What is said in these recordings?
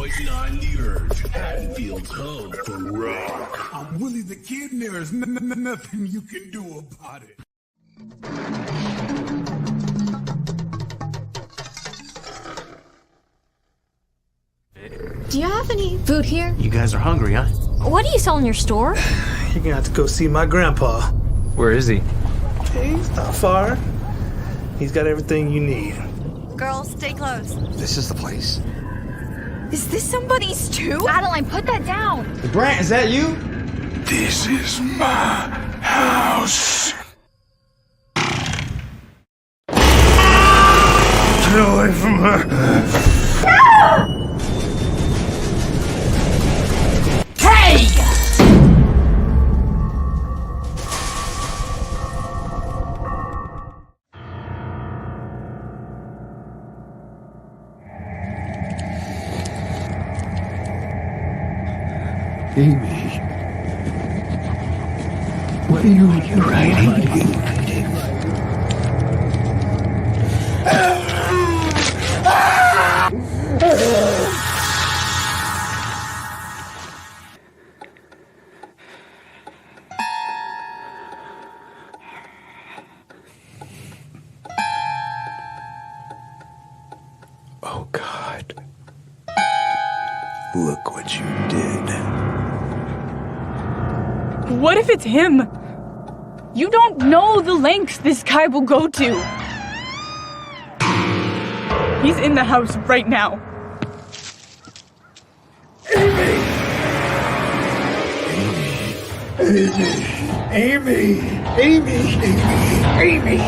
poison on the urge. Hatfield's home for rock. I'm Willie the Kid, and there's nothing you can do about it. Do you have any food here? You guys are hungry, huh? What do you sell in your store? You're gonna have to go see my grandpa. Where is he? He's not far. He's got everything you need. Girls, stay close. This is the place. Is this somebody's too? Adeline, put that down. Brant, is that you? This is my house. Get away from her. Hey! Amy, what are you writing? Oh, God. Look what you did. What if it's him? You don't know the lengths this guy will go to. He's in the house right now. Amy! Amy! Amy!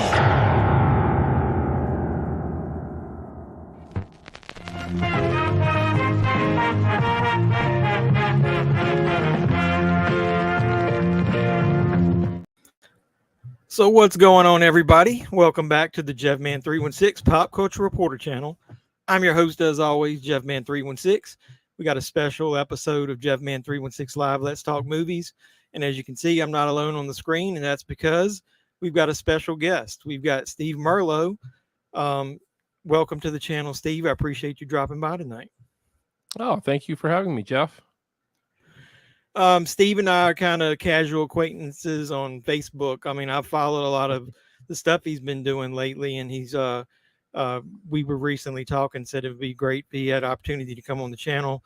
So what's going on, everybody? Welcome back to the JEFFMAN316 Pop Culture Reporter channel. I'm your host, as always, JEFFMAN316. We got a special episode of JEFFMAN316 Live Let's Talk Movies. And as you can see, I'm not alone on the screen, and that's because we've got a special guest. We've got Steve Merlo. Welcome to the channel, Steve. I appreciate you dropping by tonight. Oh, thank you for having me, Jeff. Steve and I are kind of casual acquaintances on Facebook. I mean, I've followed a lot of the stuff he's been doing lately, and he's we were recently talking, said it would be great if he had an opportunity to come on the channel.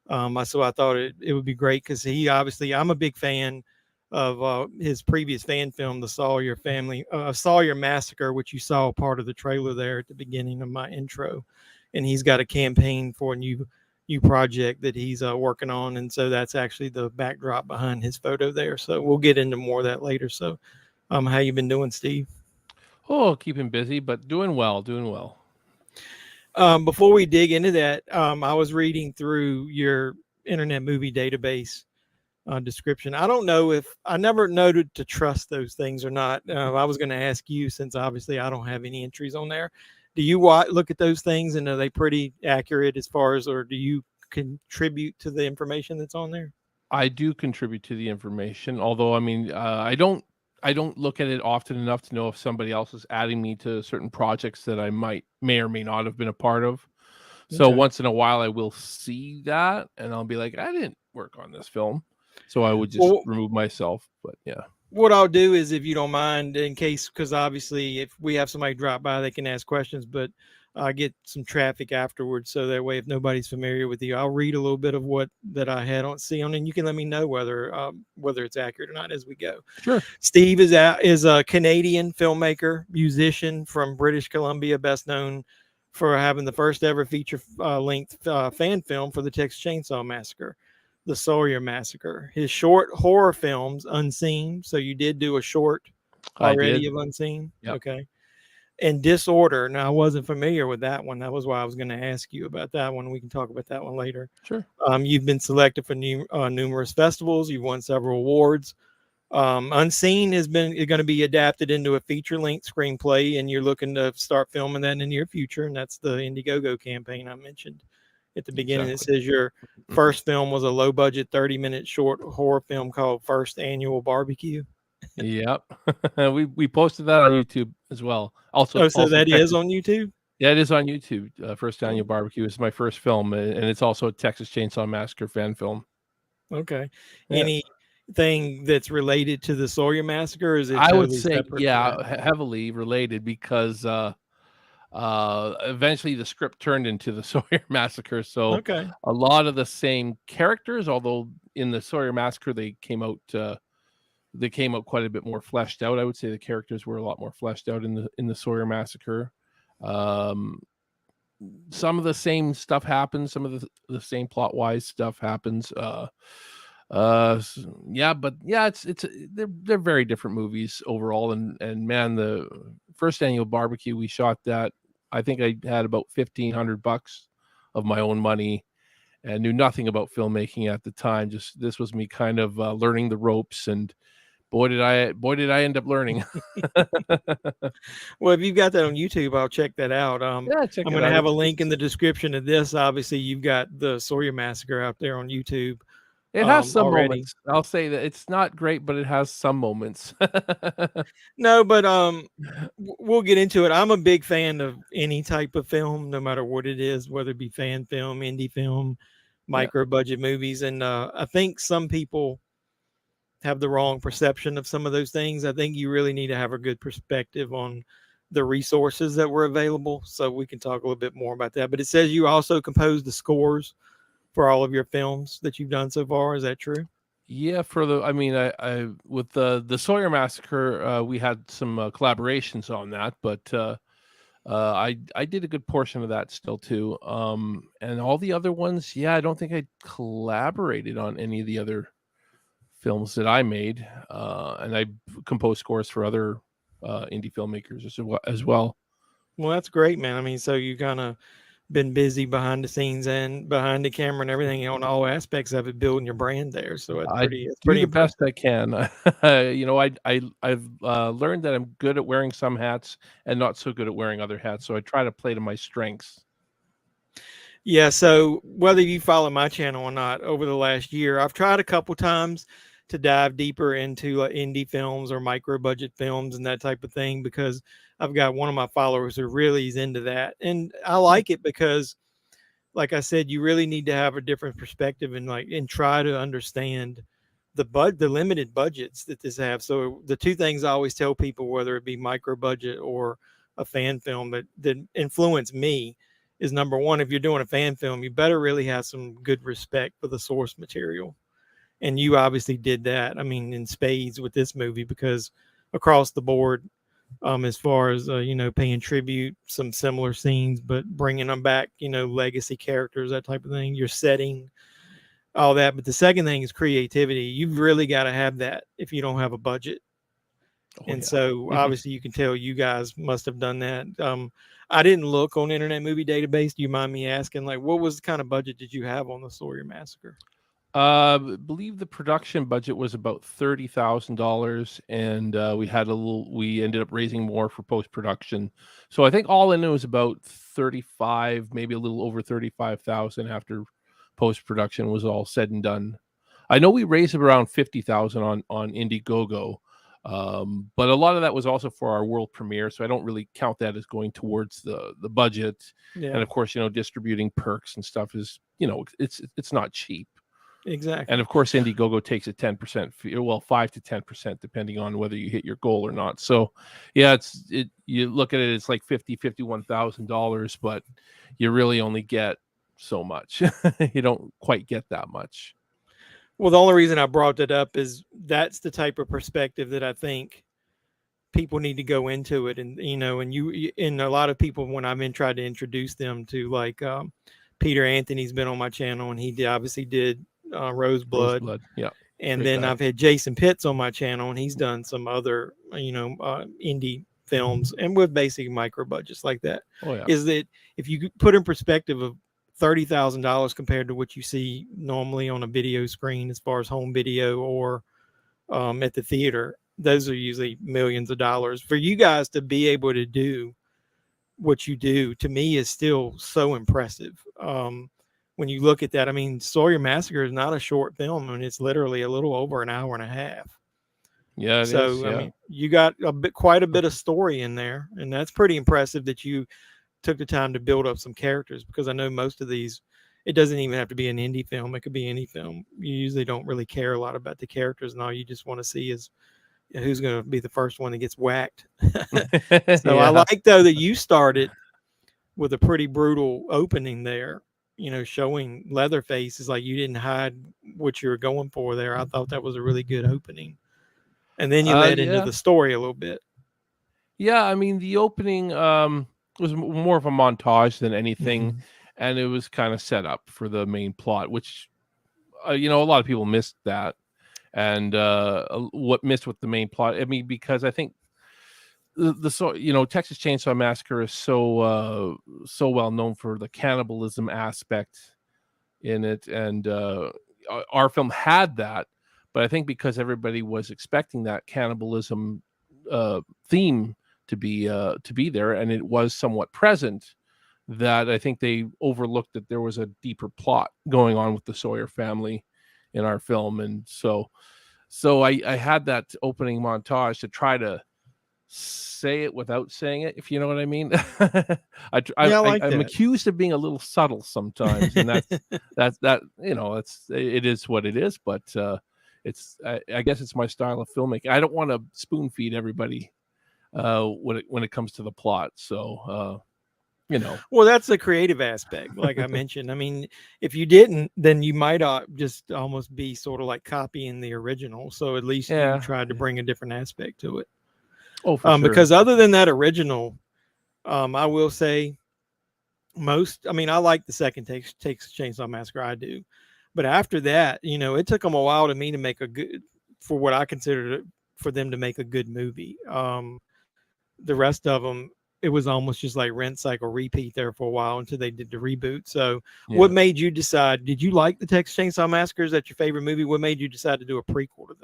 So I thought it would be great because he obviously, I'm a big fan of his previous fan film, the Sawyer Massacre, which you saw part of the trailer there at the beginning of my intro. And he's got a campaign for a new project that he's working on, and so that's actually the backdrop behind his photo there. So we'll get into more of that later. So how you been doing, Steve? Oh, keeping busy, but doing well. Before we dig into that, I was reading through your Internet Movie Database description. I don't know if I never noted to trust those things or not. I was going to ask you, since obviously I don't have any entries on there. Do you look at those things, and are they pretty accurate as far as, or do you contribute to the information that's on there? I do contribute to the information, although I mean, I don't look at it often enough to know if somebody else is adding me to certain projects that I may or may not have been a part of. So once in a while, I will see that, and I'll be like, I didn't work on this film, so I would just remove myself. But yeah. What I'll do is, if you don't mind, in case, because obviously if we have somebody drop by, they can ask questions, but I get some traffic afterwards. So that way, if nobody's familiar with you, I'll read a little bit of what that I had on see on, and you can let me know whether it's accurate or not as we go. Sure. Steve is a Canadian filmmaker, musician from British Columbia, best known for having the first ever feature length fan film for the Texas Chainsaw Massacre, the Sawyer Massacre. His short horror films, Unseen. So you did do a short already of Unseen. Yep. Okay. And Disorder. Now, I wasn't familiar with that one. That was why I was going to ask you about that one. We can talk about that one later. Sure. You've been selected for numerous festivals. You've won several awards. Unseen is going to be adapted into a feature-length screenplay, and you're looking to start filming that in the near future. And that's the Indiegogo campaign I mentioned at the beginning. Exactly. It says your first film was a low-budget 30-minute short horror film called First Annual Barbecue. Yep. we posted that on YouTube as well. Also, so that is on YouTube? Yeah, it is on YouTube. First Annual Barbecue is my first film, and it's also a Texas Chainsaw Massacre fan film. Okay. Yeah. Anything that's related to the Sawyer Massacre? Or is it I would totally say, separate from yeah, that? heavily related because eventually the script turned into the Sawyer Massacre. So Okay. a lot of the same characters, although in the Sawyer Massacre they came out quite a bit more fleshed out. I would say the characters were a lot more fleshed out in the Sawyer Massacre. Some of the same stuff happens, some of the same plot wise stuff happens. Yeah, but yeah, they're very different movies overall. And man, the First Annual Barbecue, we shot that. I think I had about $1,500 of my own money and knew nothing about filmmaking at the time. Just this was me kind of learning the ropes, and boy did I end up learning. Well, if you've got that on YouTube, I'll check that out. Yeah, check I'm it going to out. have a link in the description of this. Obviously, you've got the Sawyer Massacre out there on YouTube. It has some already. moments. I'll say that it's not great, but it has some moments. No, but we'll get into it. I'm a big fan of any type of film, no matter what it is, whether it be fan film, indie film, micro budget movies. And I think some people have the wrong perception of some of those things. I think you really need to have a good perspective on the resources that were available. So we can talk a little bit more about that. But it says you also composed the scores for all of your films that you've done so far. Is that true? Yeah, I with the Sawyer Massacre, we had some collaborations on that, but I did a good portion of that still too. And all the other ones, yeah, I don't think I collaborated on any of the other films that I made. And I composed scores for other indie filmmakers as well. Well, that's great, man. I mean, so you kind of been busy behind the sscenes and behind the camera and everything on all aspects of it, building your brand there. So it's pretty the impressive. best I can. I've learned that I'm good at wearing some hats and not so good at wearing other hats. So I try to play to my strengths. Yeah. So whether you follow my channel or not, over the last year, I've tried a couple times to dive deeper into indie films or micro budget films and that type of thing, because I've got one of my followers who really is into that. And I like it because, like I said, you really need to have a different perspective and try to understand the limited budgets that this have. So the two things I always tell people, whether it be micro budget or a fan film that influence me, is number one, if you're doing a fan film, you better really have some good respect for the source material. And you obviously did that. I mean, in spades with this movie, because across the board, as far as, paying tribute, some similar scenes, but bringing them back, legacy characters, that type of thing, your setting, all that. But the second thing is creativity. You've really got to have that if you don't have a budget. So obviously you can tell you guys must have done that. I didn't look on Internet Movie Database. Do you mind me asking, what was the kind of budget did you have on the Sawyer Massacre? Believe the production budget was about $30,000, and we ended up raising more for post-production. So I think all in it was about 35, maybe a little over 35,000 after post-production was all said and done. I know we raised around 50,000 on Indiegogo. But a lot of that was also for our world premiere, so I don't really count that as going towards the budget. Yeah. And of course, distributing perks and stuff is, it's not cheap. Exactly. And of course, Indiegogo takes a 10% fee, 5 to 10%, depending on whether you hit your goal or not. So yeah, you look at it, it's like $51,000, but you really only get so much. You don't quite get that much. Well, the only reason I brought that up is that's the type of perspective that I think people need to go into it. And, and a lot of people, when I've been trying to introduce them to Peter Anthony's been on my channel, and he obviously did Roseblood. Yeah. And then I've had Jason Pitts on my channel, and he's done some other, indie films and with basic micro budgets like that. Oh, yeah. Is that if you put in perspective of $30,000 compared to what you see normally on a video screen as far as home video or at the theater, those are usually millions of dollars. For you guys to be able to do what you do, to me, is still so impressive. When you look at that, I mean, Sawyer Massacre is not a short film. I mean, it's literally a little over an hour and a half. Yeah. I mean, you got quite a bit of story in there, and that's pretty impressive that you took the time to build up some characters, because I know most of these, it doesn't even have to be an indie film. It could be any film. You usually don't really care a lot about the characters, and all you just want to see is who's going to be the first one that gets whacked. So I like, though, that you started with a pretty brutal opening there, showing Leatherface. Is like you didn't hide what you were going for there. I thought that was a really good opening. And then you led into the story a little bit. Yeah, I mean, the opening was more of a montage than anything, and it was kind of set up for the main plot, which, a lot of people missed that. And what missed with the main plot, I mean, because I think Texas Chainsaw Massacre is so well known for the cannibalism aspect in it, and our film had that, but I think because everybody was expecting that cannibalism theme to be there, and it was somewhat present, that I think they overlooked that there was a deeper plot going on with the Sawyer family in our film. And so I had that opening montage to try to say it without saying it, if you know what I mean. I'm accused of being a little subtle sometimes, and it is what it is. But I guess it's my style of filmmaking. I don't want to spoon feed everybody when it comes to the plot. So well, that's the creative aspect, like I mentioned. I mean, if you didn't, then you might just almost be sort of like copying the original. So at least you tried to bring a different aspect to it. Oh, for sure. Because other than that original, I will say I like the second Texas Chainsaw Massacre. I do. But after that, it took them a while to me to make for what I considered for them to make a good movie. The rest of them, it was almost just like rent, cycle, repeat there for a while until they did the reboot. So what made you decide, did you like the Texas Chainsaw Massacre? Is that your favorite movie? What made you decide to do a prequel to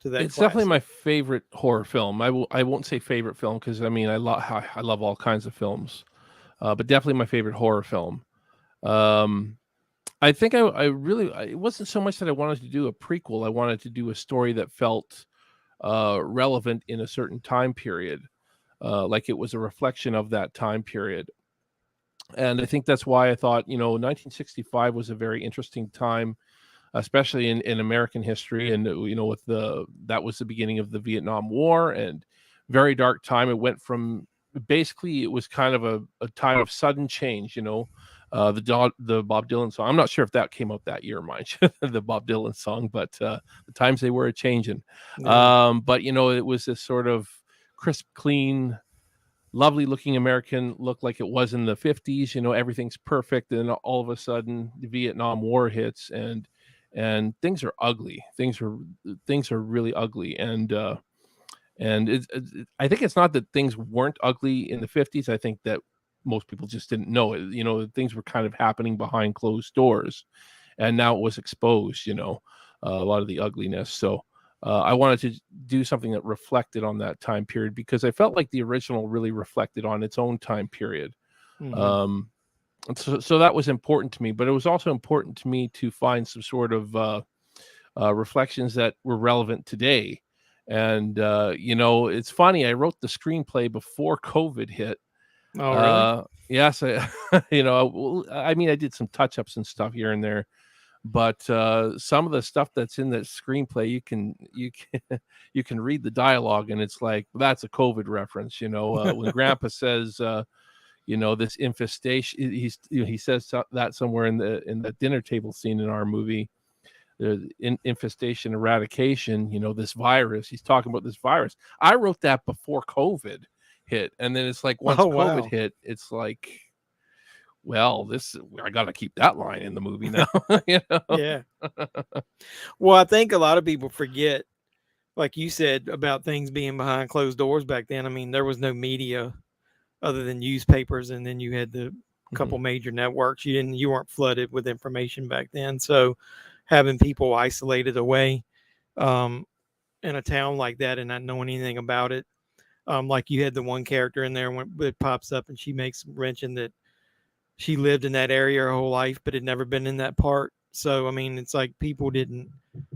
that? It's definitely my favorite horror film. I won't say favorite film, because I mean, I love all kinds of films, but definitely my favorite horror film. I think it wasn't so much that I wanted to do a prequel. I wanted to do a story that felt relevant in a certain time period. Like it was a reflection of that time period. And I think that's why I thought, 1965 was a very interesting time, especially in American history. And, that was the beginning of the Vietnam War, and very dark time. It went from, basically, it was kind of a time of sudden change, the Bob Dylan song. I'm not sure if that came out that year, mind you, the Bob Dylan song, but the times they were a-changing. Yeah. But, it was this sort of crisp, clean, lovely looking American look, like it was in the 50s. Everything's perfect, and all of a sudden the Vietnam War hits, and things are ugly. Things are really ugly, and I think it's not that things weren't ugly in the 50s. I think that most people just didn't know it. Things were kind of happening behind closed doors, and now it was exposed. A lot of the ugliness. So I wanted to do something that reflected on that time period, because I felt like the original really reflected on its own time period. So that was important to me, but it was also important to me to find some sort of reflections that were relevant today. And, it's funny, I wrote the screenplay before COVID hit. Oh, really? Yes. I mean, I did some touch-ups and stuff here and there, but some of the stuff that's in that screenplay, you can read the dialogue, and it's like, that's a COVID reference. When Grandpa says, this infestation, he says that somewhere in the dinner table scene in our movie, the infestation eradication, this virus. He's talking about this virus. I wrote that before COVID hit, and then it's like, once COVID hit, it's like, well, I got to keep that line in the movie now. Yeah. Well, I think a lot of people forget, like you said, about things being behind closed doors back then. I mean, there was no media other than newspapers, and then you had the couple major networks. You weren't flooded with information back then. So having people isolated away in a town like that and not knowing anything about it, like you had the one character in there when it pops up, and she makes mention that she lived in that area her whole life, but had never been in that part. So, I mean, it's like people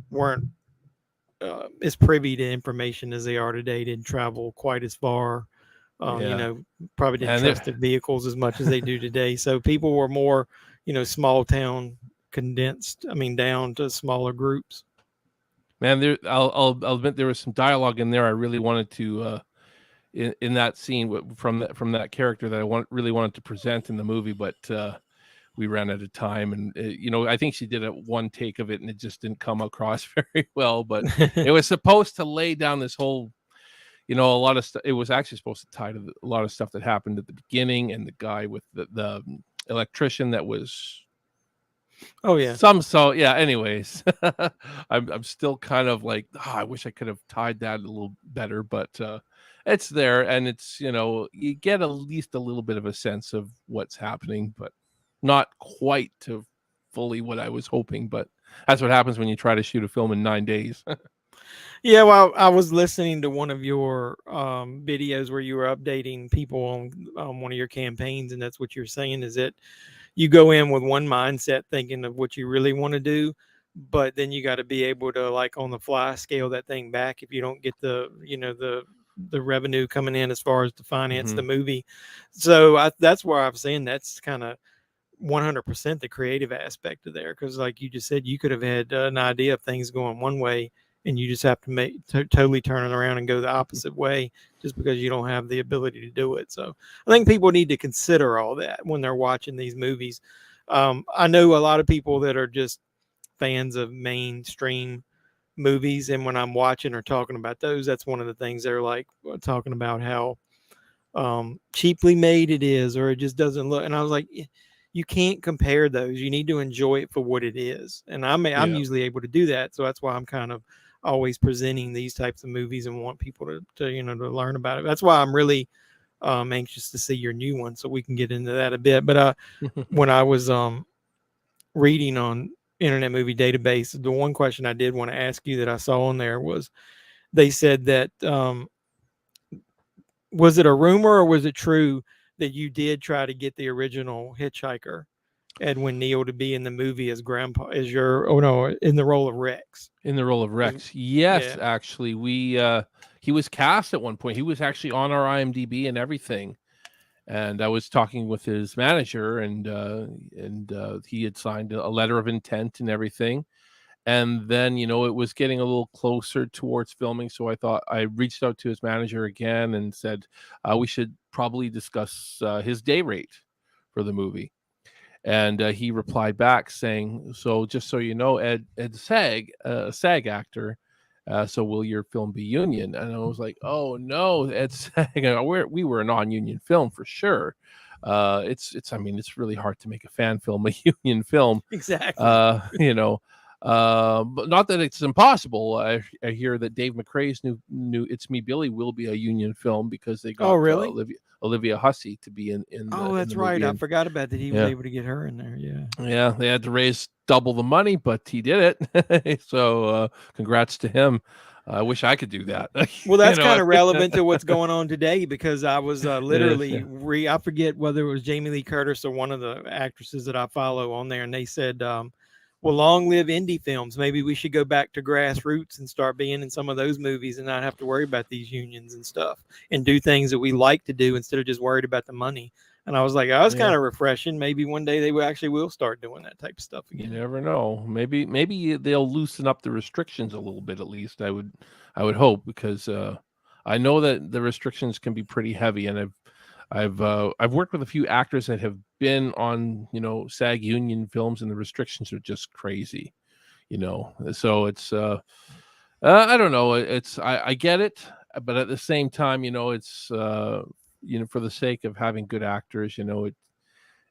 weren't as privy to information as they are today, didn't travel quite as far, Yeah. Probably didn't And trust their vehicles as much as they do today. So people were more, small town condensed. I mean, down to smaller groups. man, I'll admit there was some dialogue in there I really wanted to in that scene from that character that really wanted to present in the movie, but we ran out of time, and I think she did one take of it, and it just didn't come across very well. But it was supposed to lay down this whole, a lot of stuff. It was actually supposed to tie to a lot of stuff that happened at the beginning, and the guy with the electrician that was. Oh yeah. So yeah. Anyways, I'm still kind of like, I wish I could have tied that a little better, but it's there, and it's you get at least a little bit of a sense of what's happening, but not quite to fully what I was hoping. But that's what happens when you try to shoot a film in 9 days. Yeah, well, I was listening to one of your videos where you were updating people on one of your campaigns, and that's what you're saying is that you go in with one mindset thinking of what you really want to do, but then you got to be able to, like, on the fly scale that thing back if you don't get the revenue coming in as far as to finance the movie. So that's where I'm saying that's kind of 100% the creative aspect of there, because like you just said, you could have had an idea of things going one way, and you just have to totally turn it around and go the opposite way just because you don't have the ability to do it. So I think people need to consider all that when they're watching these movies. I know a lot of people that are just fans of mainstream movies, and when I'm watching or talking about those, that's one of the things they're like talking about how cheaply made it is, or it just doesn't look. And I was like, you can't compare those. You need to enjoy it for what it is. And I'm usually able to do that. So that's why I'm kind of always presenting these types of movies and want people to learn about it. That's why I'm really anxious to see your new one, so we can get into that a bit. But when I was reading on Internet Movie Database, the one question I did want to ask you that I saw on there was, they said that was it a rumor or was it true that you did try to get the original Hitchhiker, Edwin Neal, to be in the movie as grandpa, in the role of Rex? In the role of Rex, yes. Yeah. Actually, he was cast at one point. He was actually on our IMDb and everything. And I was talking with his manager, and he had signed a letter of intent and everything. And then, it was getting a little closer towards filming. So I reached out to his manager again and said, we should probably discuss his day rate for the movie. And he replied back saying, so just so you know, Ed SAG, a SAG actor, so will your film be union? And I was like, oh no, Ed SAG, we were a non-union film for sure. It's really hard to make a fan film a union film. Exactly. But not that it's impossible. I hear that Dave McRae's new It's Me Billy will be a union film because they got Olivia Hussey to be in that's right. I forgot about that. He was able to get her in there. Yeah, they had to raise double the money, but he did it. So congrats to him. I wish I could do that. Well, that's kind of relevant to what's going on today, because I was literally I forget whether it was Jamie Lee Curtis or one of the actresses that I follow on there, and they said, well, long live indie films. Maybe we should go back to grassroots and start being in some of those movies and not have to worry about these unions and stuff, and do things that we like to do instead of just worried about the money. And I was like, was kind of refreshing. Maybe one day they will start doing that type of stuff again. You never know. Maybe they'll loosen up the restrictions a little bit, at least. I would hope, because I know that the restrictions can be pretty heavy, and I've worked with a few actors that have been on, SAG union films, and the restrictions are just crazy, So it's I don't know. I get it, but at the same time, it's for the sake of having good actors,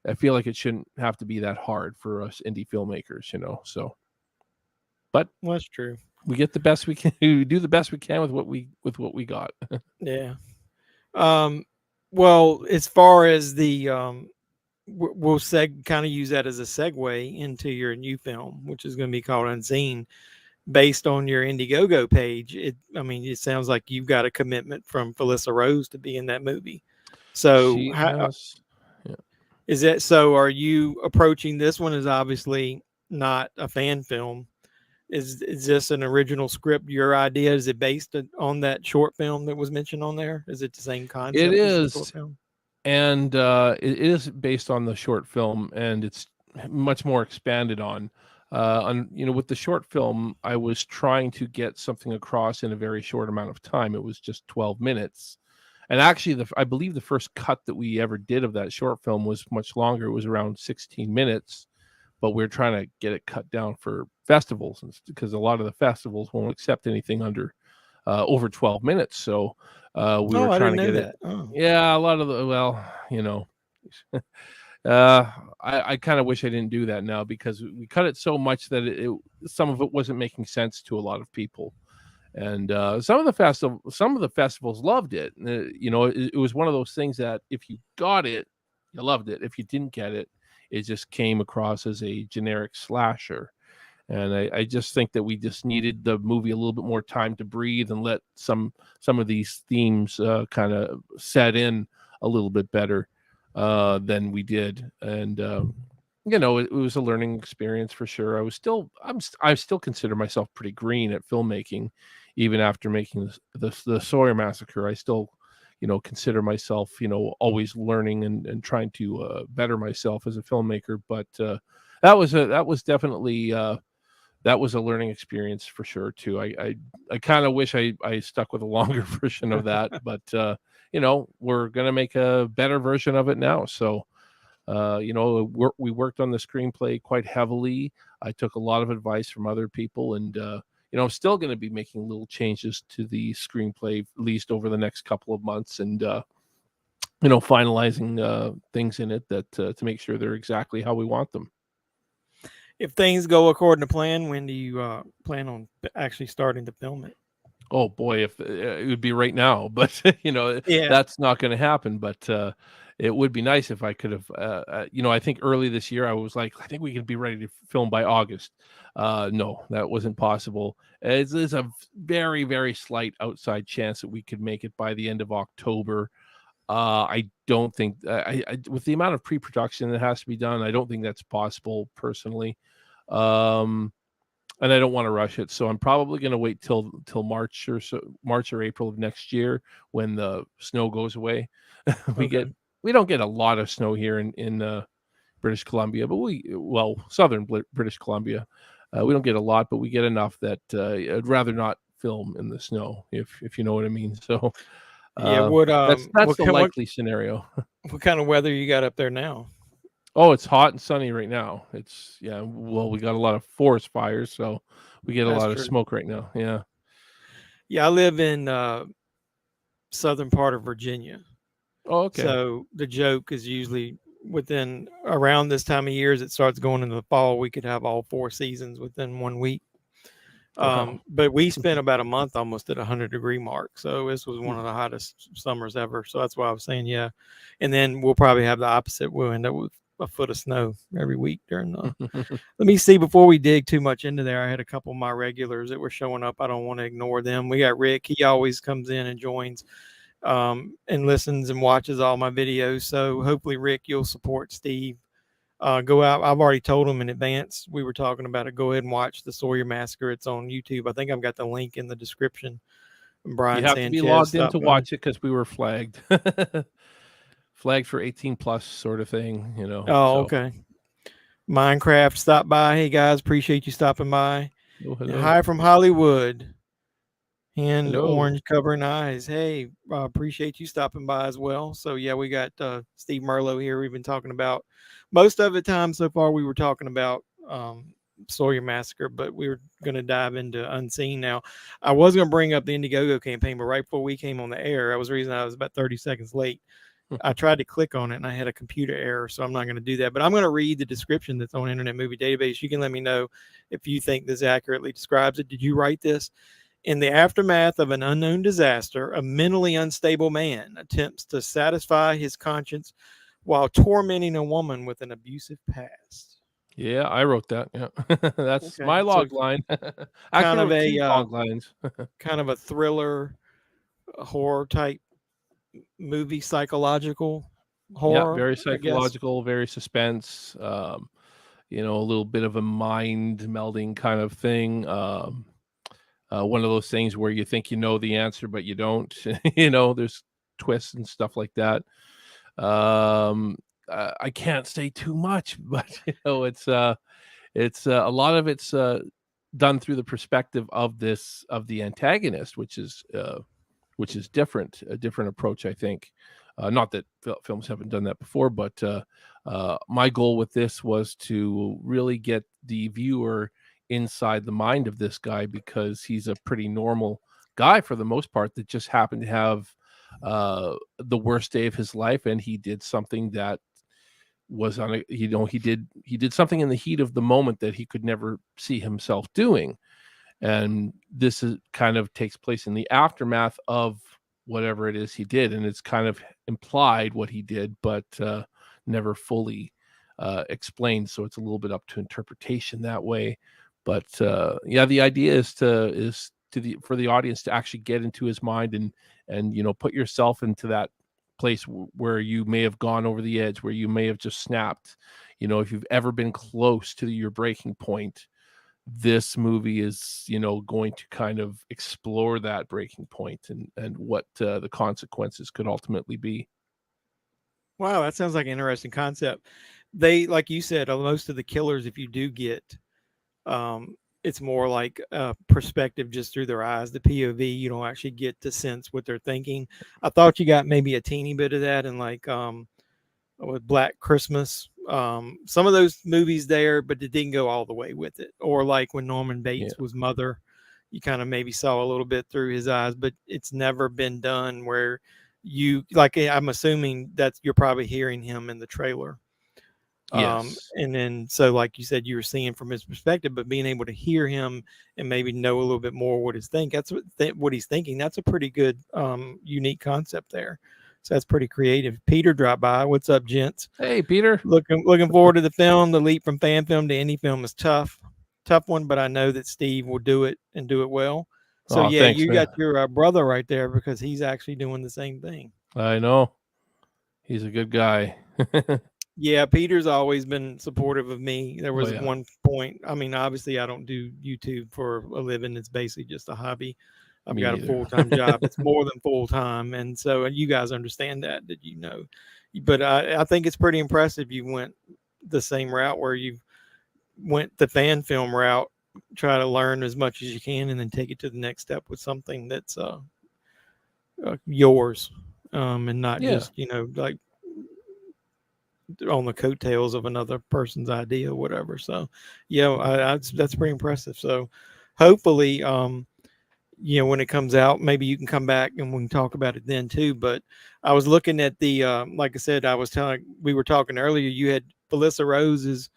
I feel like it shouldn't have to be that hard for us indie filmmakers, So, but that's true. We get the best we can. We do the best we can with what we got. Yeah. Well, as far as the we'll kind of use that as a segue into your new film, which is going to be called Unseen, based on your Indiegogo page. It sounds like you've got a commitment from Felissa Rose to be in that movie. So is that so? Are you approaching this one as obviously not a fan film, Is this an original script? Your idea? Is it based on that short film that was mentioned on there? Is it the same concept? It as the short is, film? and it is based on the short film, and it's much more expanded on. With the short film, I was trying to get something across in a very short amount of time. It was just 12 minutes. And actually, I believe the first cut that we ever did of that short film was much longer. It was around 16 minutes, but we are trying to get it cut down for festivals, because a lot of the festivals won't accept anything under over 12 minutes. So we were I trying didn't to know get it. that. Oh. Yeah, a lot of I kind of wish I didn't do that now, because we cut it so much that some of it wasn't making sense to a lot of people. And some of the festivals loved it. It was one of those things that if you got it, you loved it. If you didn't get it, it just came across as a generic slasher. And I just think that we just needed the movie a little bit more time to breathe and let some of these themes kind of set in a little bit better than we did. And it was a learning experience for sure. I still consider myself pretty green at filmmaking, even after making the Sawyer Massacre. I still, consider myself, always learning and trying to better myself as a filmmaker. But that was definitely that was a learning experience for sure too. I kind of wish I stuck with a longer version of that, but we're gonna make a better version of it now. So we worked on the screenplay quite heavily. I took a lot of advice from other people, and I'm still going to be making little changes to the screenplay, at least over the next couple of months, and finalizing things in it that to make sure they're exactly how we want them. If things go according to plan, when do you plan on actually starting to film it? Oh boy, if it would be right now, but Yeah. that's not going to happen. But it would be nice if I could have. I think early this year I was like, I think we could be ready to film by August. No, that wasn't possible. There's a very, very slight outside chance that we could make it by the end of October. I don't think with the amount of pre-production that has to be done, I don't think that's possible personally. And I don't want to rush it, so I'm probably going to wait till March or April of next year, when the snow goes away. we don't get a lot of snow here in British Columbia, but southern British Columbia, we don't get a lot, but we get enough that I'd rather not film in the snow, if you know what I mean. So that's the likely scenario. What kind of weather you got up there now? Oh, it's hot and sunny right now. We got a lot of forest fires, so we get a lot of smoke right now. Yeah. Yeah, I live in southern part of Virginia. Oh, okay. So the joke is usually within around this time of year, as it starts going into the fall, we could have all 4 seasons within 1 week. But we spent about a month almost at 100-degree mark. So this was one of the hottest summers ever. So that's why I was saying, yeah. And then we'll probably have the opposite. We'll end up with a foot of snow every week during the let me see, before we dig too much into there, I had a couple of my regulars that were showing up. I don't want to ignore them. We got Rick. He always comes in and joins and listens and watches all my videos. So hopefully, Rick, you'll support Steve. Go out. I've already told him in advance. We were talking about it. Go ahead and watch the Sawyer Massacre. It's on YouTube. I think I've got the link in the description. Brian, you have to be logged in to watch it, because we were flagged. Flagged for 18 plus sort of thing, Okay. Minecraft stopped by. Hey guys, appreciate you stopping by. Oh, hi from Hollywood. And hello. orange covering eyes. Hey, appreciate you stopping by as well. So yeah, we got Steve Merlo here. We've been talking about most of the time so far. We were talking about Sawyer Massacre, but we were going to dive into Unseen now. I was going to bring up the Indiegogo campaign, but right before we came on the air, that was the reason I was about 30 seconds late. I tried to click on it and I had a computer error, so I'm not going to do that. But I'm going to read the description that's on Internet Movie Database. You can let me know if you think this accurately describes it. Did you write this? In the aftermath of an unknown disaster, a mentally unstable man attempts to satisfy his conscience while tormenting a woman with an abusive past. Yeah, I wrote that. Yeah, that's my log line. Kind of a log lines. kind of a thriller, horror type movie, psychological horror. Yeah, very psychological, very suspense. a little bit of a mind melding kind of thing. One of those things where you think you know the answer, but you don't. There's twists and stuff like that. I can't say too much, but it's a lot of it's done through the perspective of the antagonist, which is different, a different approach, I think. Not that films haven't done that before, but my goal with this was to really get the viewer inside the mind of this guy, because he's a pretty normal guy for the most part that just happened to have the worst day of his life, and he did something that was he did something in the heat of the moment that he could never see himself doing. And this is kind of takes place in the aftermath of whatever it is he did, and it's kind of implied what he did, but never fully explained, so it's a little bit up to interpretation that way. But the idea is for the audience to actually get into his mind and put yourself into that place where you may have gone over the edge, where you may have just snapped. If you've ever been close to your breaking point, this movie is going to kind of explore that breaking point and what the consequences could ultimately be. Wow, that sounds like an interesting concept. They, like you said, most of the killers, if you do get it's more like a perspective just through their eyes, the POV. You don't actually get to sense what they're thinking. I thought you got maybe a teeny bit of that in like with Black Christmas. Some of those movies there, but it didn't go all the way with it. Or like when Norman Bates was Mother, you kind of maybe saw a little bit through his eyes, but it's never been done where you, like, I'm assuming that you're probably hearing him in the trailer. Yes. And then, so like you said, you were seeing from his perspective, but being able to hear him and maybe know a little bit more what he's thinking. That's what he's thinking. That's a pretty good, unique concept there. So that's pretty creative. Peter dropped by. What's up, gents? Hey, Peter. Looking forward to the film. The leap from fan film to indie film is tough one, but I know that Steve will do it and do it well. So thanks, you man. got your brother right there, because he's actually doing the same thing. I know. He's a good guy. Yeah, Peter's always been supportive of me. There was yeah. one point. I mean, obviously, I don't do YouTube for a living. It's basically just a hobby. I've got a full-time job. It's more than full-time. And so you guys understand that But I think it's pretty impressive you went the same route where you went the fan film route, try to learn as much as you can, and then take it to the next step with something that's yours, and not just, like on the coattails of another person's idea or whatever. So that's pretty impressive. So hopefully when it comes out, maybe you can come back and we can talk about it then too. But I was looking at the like I said, we were talking earlier, you had Felissa Rose's,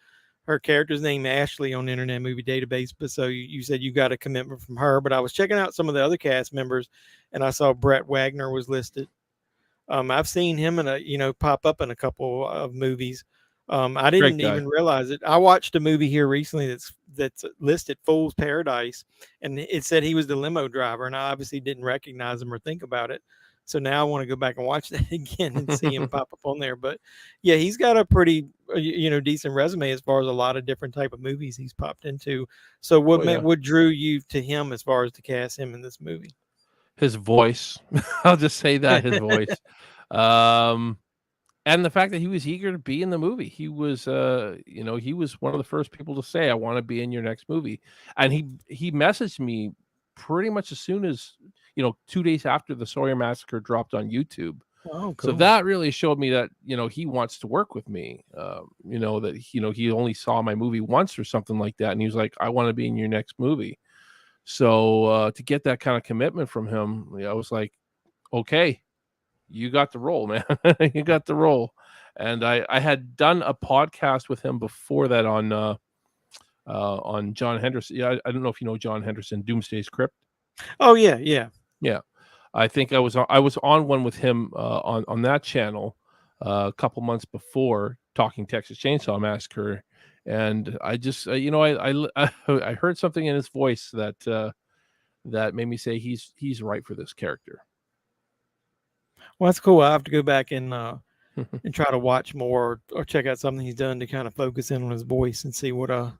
her character's name Ashley on Internet Movie Database, but so you said you got a commitment from her. But I was checking out some of the other cast members, and I saw Brett Wagner was listed. I've seen him pop up in a couple of movies. I didn't even realize it. I watched a movie here recently that's listed, Fool's Paradise, and it said he was the limo driver, and I obviously didn't recognize him or think about it. So now I want to go back and watch that again and see him pop up on there. But yeah, he's got a pretty decent resume as far as a lot of different type of movies he's popped into. So what drew you to him as far as to cast him in this movie? His voice. I'll just say that, his voice. And the fact that he was eager to be in the movie. He was he was one of the first people to say, I want to be in your next movie. And he messaged me pretty much as soon as 2 days after the Sawyer Massacre dropped on YouTube. Oh, cool. So that really showed me that he wants to work with me. That he only saw my movie once or something like that, and he was like, I want to be in your next movie. So to get that kind of commitment from him, I was like, okay, you got the role, man. You got the role. And I had done a podcast with him before that on John Henderson. Yeah, I don't know if you know John Henderson, Doomsday's Crypt. Oh yeah. I think I was on one with him on that channel a couple months before, talking Texas Chainsaw Massacre. And I just, I heard something in his voice that made me say he's right for this character. Well, that's cool. I have to go back and and try to watch more or check out something he's done to kind of focus in on his voice and see what that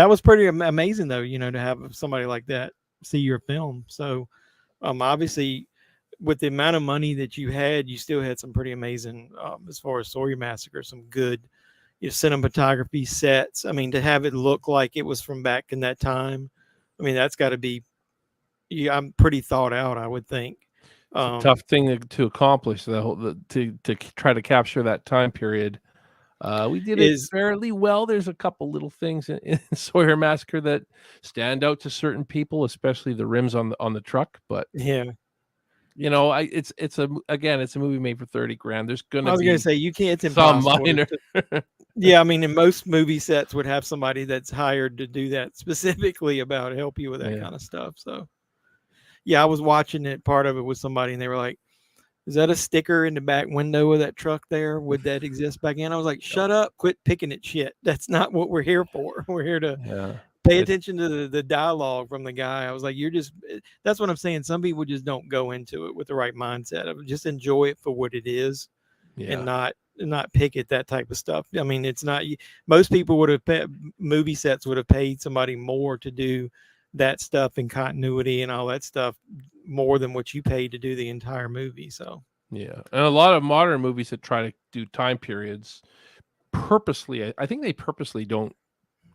was pretty amazing though, to have somebody like that see your film. So obviously with the amount of money that you had, you still had some pretty amazing as far as Sawyer Massacre, some good cinematography, sets. I mean, to have it look like it was from back in that time, I mean, that's got to be, I'm pretty thought out, I would think. It's a tough thing to accomplish, to try to capture that time period. We did it fairly well. There's a couple little things in Sawyer Massacre that stand out to certain people, especially the rims on the truck. But yeah, it's a movie made for 30 grand. There's gonna I was be gonna say, you can't. It's some impossible. minor. Yeah, I mean, in most movie sets would have somebody that's hired to do that specifically about help you with that kind of stuff. So, yeah, I was watching it. Part of it was somebody, and they were like, "Is that a sticker in the back window of that truck there? Would that exist back in?" I was like, "Shut up! Quit picking at shit. That's not what we're here for. We're here to pay attention to the dialogue from the guy." I was like, that's what I'm saying. Some people just don't go into it with the right mindset of just enjoy it for what it is, and not pick at that type of stuff. I mean, it's not, most people would have movie sets would have paid somebody more to do that stuff and continuity and all that stuff more than what you paid to do the entire movie. So yeah, and a lot of modern movies that try to do time periods purposely, I think they purposely don't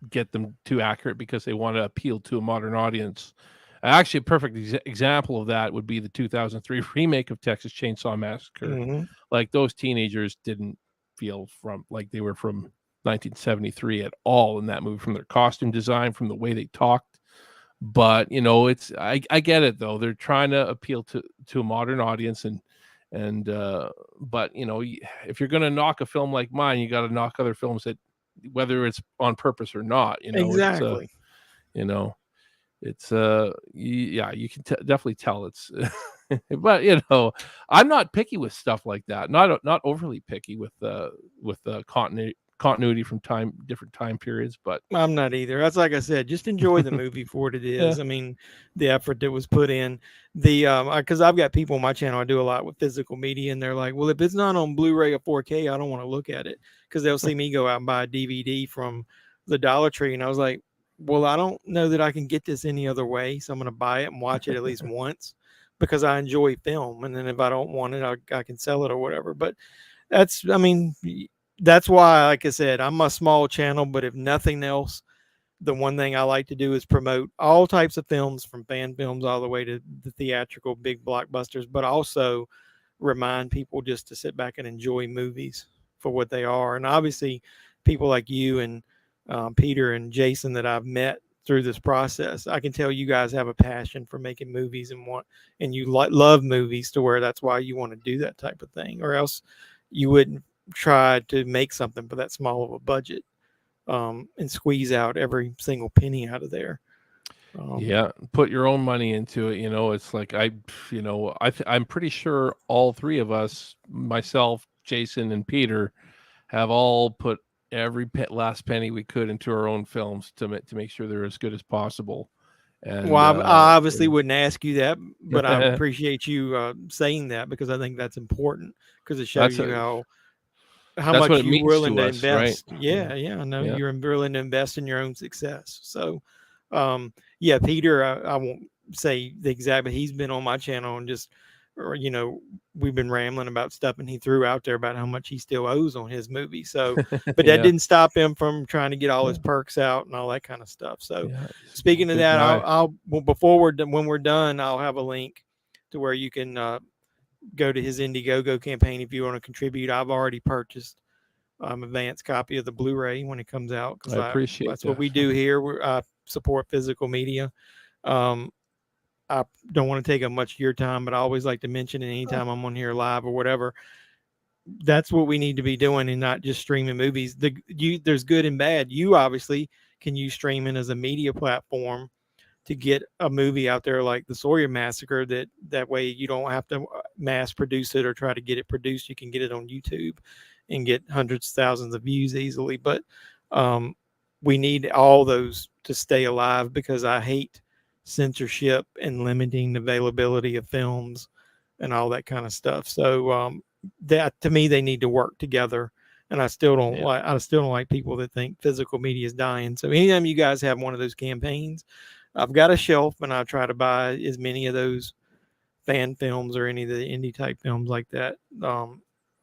get them too accurate because they want to appeal to a modern audience. Actually, a perfect example of that would be the 2003 remake of Texas Chainsaw Massacre. Mm-hmm. Like, those teenagers didn't feel like they were from 1973 at all in that movie, from their costume design, from the way they talked. But I get it though. They're trying to appeal to a modern audience, but if you're gonna knock a film like mine, you got to knock other films that, whether it's on purpose or not. Exactly. It's you can definitely tell it's but I'm not picky with stuff like that, not overly picky with continuity from different time periods, but I'm not either. That's, like I said, just enjoy the movie for what it is. Yeah. I mean, the effort that was put in, because I've got people on my channel, I do a lot with physical media, and they're like, well, if it's not on Blu-ray or 4K, I don't want to look at it, because they'll see me go out and buy a DVD from the Dollar Tree, and I was like, well, I don't know that I can get this any other way, so I'm going to buy it and watch it at least once, because I enjoy film, and then if I don't want it, I can sell it or whatever. But that's why, like I said, I'm a small channel, but if nothing else, the one thing I like to do is promote all types of films, from fan films all the way to the theatrical big blockbusters, but also remind people just to sit back and enjoy movies for what they are. And obviously people like you and Peter and Jason that I've met through this process, I can tell you guys have a passion for making movies and you love movies to where that's why you want to do that type of thing, or else you wouldn't try to make something for that small of a budget and squeeze out every single penny out of there. Put your own money into it. It's like I'm pretty sure all three of us, myself, Jason, and Peter, have all put every last penny we could into our own films to make sure they're as good as possible. And well, I obviously wouldn't ask you that, but I appreciate you saying that, because I think that's important, because it shows you how much you're willing to invest. Right? Yeah, I know you're willing to invest in your own success. So, Peter, I won't say the exact, but he's been on my channel and just, we've been rambling about stuff, and he threw out there about how much he still owes on his movie. So, but that didn't stop him from trying to get all his perks out and all that kind of stuff. So, speaking of that, I'll when we're done, I'll have a link to where you can go to his Indiegogo campaign if you want to contribute. I've already purchased advanced copy of the Blu-ray when it comes out, because I appreciate that's what we do here. I support physical media. I don't want to take up much of your time, but I always like to mention it anytime I'm on here live or whatever. That's what we need to be doing, and not just streaming movies. There's good and bad. You obviously can use streaming as a media platform to get a movie out there like the Sawyer Massacre. That way you don't have to mass produce it or try to get it produced. You can get it on YouTube and get hundreds of thousands of views easily. But we need all those to stay alive, because I hate censorship and limiting the availability of films and all that kind of stuff. So that, to me, they need to work together. And I still don't like people that think physical media is dying. So anytime you guys have one of those campaigns, I've got a shelf, and I try to buy as many of those fan films or any of the indie type films like that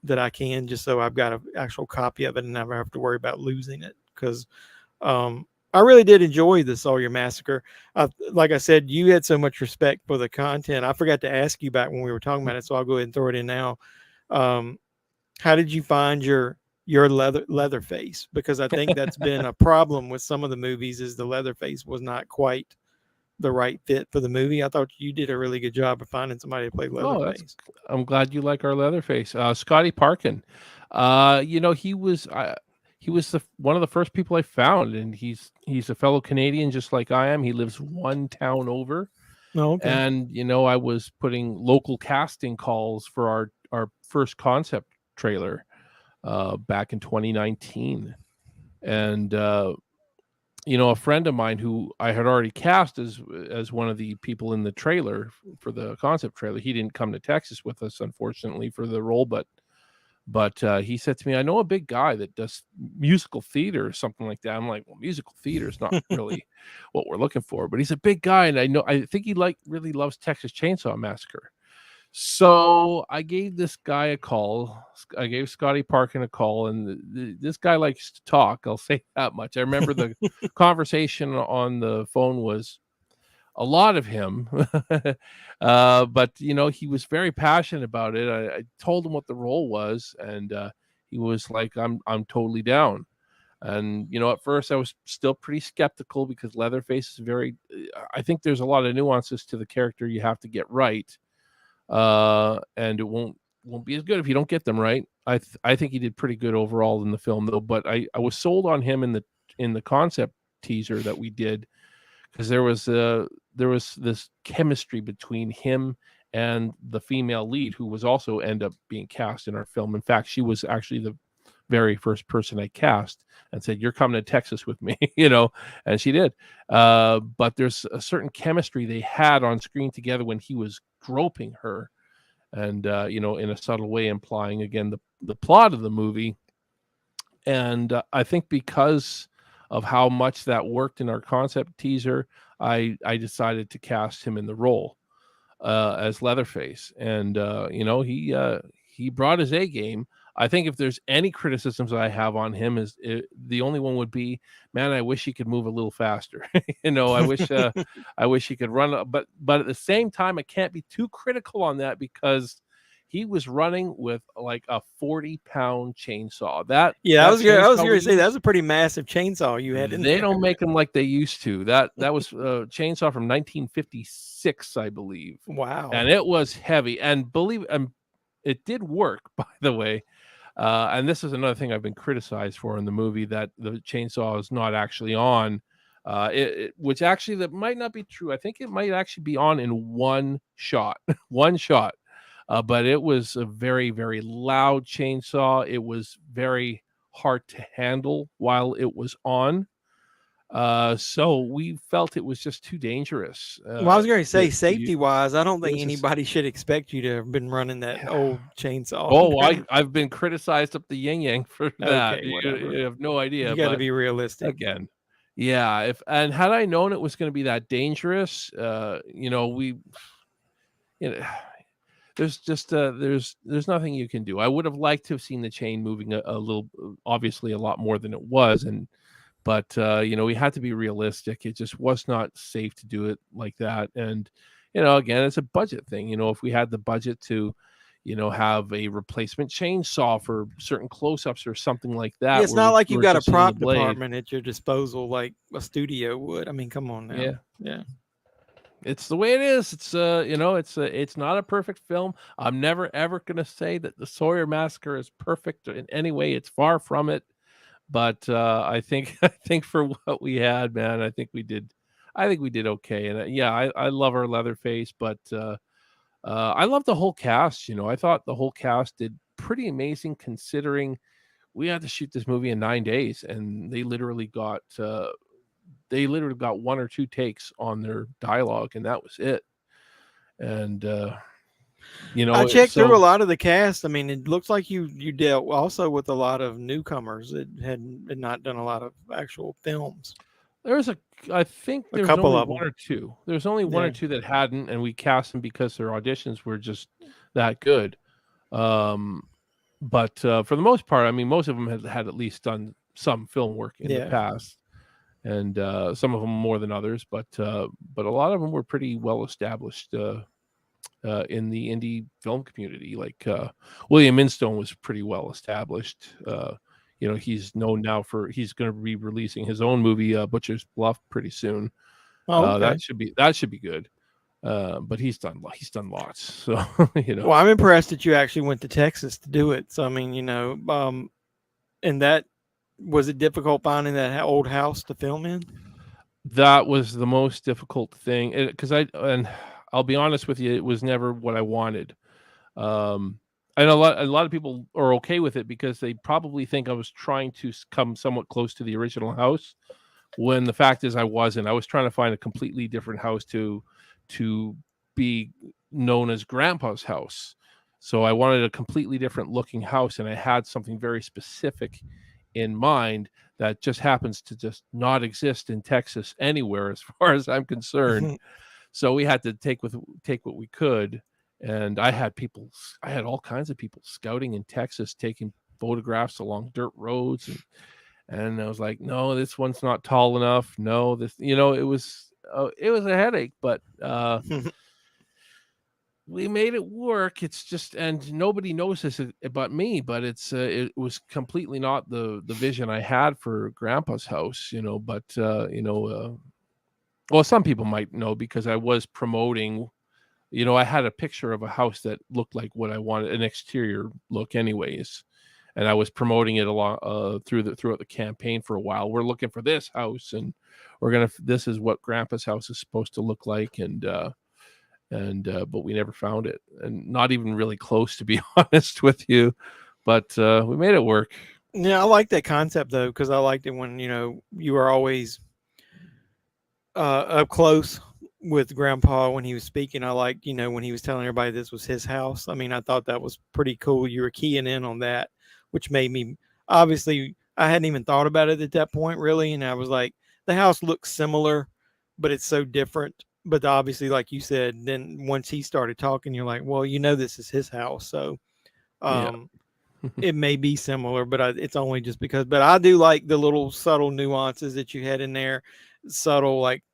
that I can, just so I've got an actual copy of it and never have to worry about losing it. Because I really did enjoy the Sawyer Massacre. Like I said, you had so much respect for the content. I forgot to ask you back when we were talking about it, so I'll go ahead and throw it in now. How did you find your Leatherface? Because I think that's been a problem with some of the movies, is the Leatherface was not quite the right fit for the movie. I thought you did a really good job of finding somebody to play Leatherface. I'm glad you like our Leatherface. Scotty Parkin, he was one of the first people I found, and he's a fellow Canadian just like I am. He lives one town over. Oh, okay. And I was putting local casting calls for our first concept trailer back in 2019, and a friend of mine who I had already cast as one of the people in the trailer for the concept trailer. He didn't come to Texas with us, unfortunately, for the role, but he said to me, "I know a big guy that does musical theater or something like that." I'm like, "Well, musical theater is not really what we're looking for," but he's a big guy, and I think he really loves Texas Chainsaw Massacre. So I gave this guy a call. I gave Scotty Parkin a call, and this guy likes to talk. I'll say that much. I remember the conversation on the phone was a lot of him, but he was very passionate about it. I told him what the role was, and he was like, "I'm totally down." And at first I was still pretty skeptical, because Leatherface is I think there's a lot of nuances to the character you have to get right. And it won't be as good if you don't get them right. I think he did pretty good overall in the film, though. But I was sold on him in the concept teaser that we did, because there was this chemistry between him and the female lead, who was also end up being cast in our film. In fact, she was actually the very first person I cast and said, "You're coming to Texas with me," and she did. But there's a certain chemistry they had on screen together when he was groping her, and in a subtle way implying again the plot of the movie. And I think because of how much that worked in our concept teaser, I decided to cast him in the role as Leatherface, and he brought his A game. I think if there's any criticisms I have on him, the only one would be, man, I wish he could move a little faster. I wish he could run, but at the same time, I can't be too critical on that, because he was running with like a 40-pound chainsaw. I was going to say, that's a pretty massive chainsaw you had in there. They don't make them like they used to. That was a chainsaw from 1956, I believe. Wow. And it was heavy, and it did work, by the way. And this is another thing I've been criticized for in the movie, that the chainsaw is not actually on, which actually that might not be true. I think it might actually be on in one shot, but it was a very, very loud chainsaw. It was very hard to handle while it was on. So we felt it was just too dangerous. Well, I was going to say, safety-wise, I don't think anybody should expect you to have been running that old chainsaw. Oh, I've been criticized up the yin-yang for that. You have no idea. You got to be realistic. Again, yeah. And had I known it was going to be that dangerous, there's just there's nothing you can do. I would have liked to have seen the chain moving a little, obviously a lot more than it was, but we had to be realistic. It just was not safe to do it like that. And again, it's a budget thing. If we had the budget to have a replacement chainsaw for certain close-ups or something like that, it's not like you've got a prop department at your disposal like a studio would. I mean, come on now. Yeah. It's the way it is. It's it's not a perfect film. I'm never ever going to say that the Sawyer Massacre is perfect in any way. It's far from it. But I think for what we had, man, I think we did okay. And I love our Leatherface, but I love the whole cast. I thought the whole cast did pretty amazing, considering we had to shoot this movie in 9 days, and they literally got 1 or 2 takes on their dialogue, and that was it. And I checked so through a lot of the cast. I mean, it looks like you dealt also with a lot of newcomers that had not done a lot of actual films. I think A there's couple only of one them. or two. There's only one Yeah. or two that hadn't, and we cast them because their auditions were just that good. But for the most part, I mean, most of them had at least done some film work in the Yeah. past, and some of them more than others. But a lot of them were pretty well established in the indie film community. Like William Instone was pretty well established. He's known now he's going to be releasing his own movie, Butcher's Bluff, pretty soon. Oh, okay. That should be good. But he's done lots. So Well, I'm impressed that you actually went to Texas to do it. So I mean, and that was it difficult finding that old house to film in? that was the most difficult thing because I'll be honest with you, it was never what I wanted. And a lot of people are okay with it because they probably think I was trying to come somewhat close to the original house, when the fact is I wasn't. I was trying to find a completely different house to be known as Grandpa's house. So I wanted a completely different looking house, and I had something very specific in mind that just happens to just not exist in Texas anywhere, as far as I'm concerned. So we had to take what we could. And I had all kinds of people scouting in Texas, taking photographs along dirt roads. And I was like, no, this one's not tall enough. No, it was a headache, but we made it work. It's just, and nobody knows this about me, but it was completely not the vision I had for Grandpa's house, but well, some people might know because I was promoting. I had a picture of a house that looked like what I wanted, an exterior look anyways. And I was promoting it along throughout the campaign for a while. We're looking for this house, and this is what Grandpa's house is supposed to look like. But we never found it, and not even really close, to be honest with you. But we made it work. Yeah, I like that concept though, because I liked it when you were always up close with Grandpa when he was speaking. I liked when he was telling everybody this was his house. I mean, I thought that was pretty cool. You were keying in on that, which made me, obviously I hadn't even thought about it at that point really, and I was like, the house looks similar, but it's so different. But obviously, like you said, then once he started talking, you're like, well, this is his house, so it may be similar, but it's only just because. But I do like the little subtle nuances that you had in there, subtle, like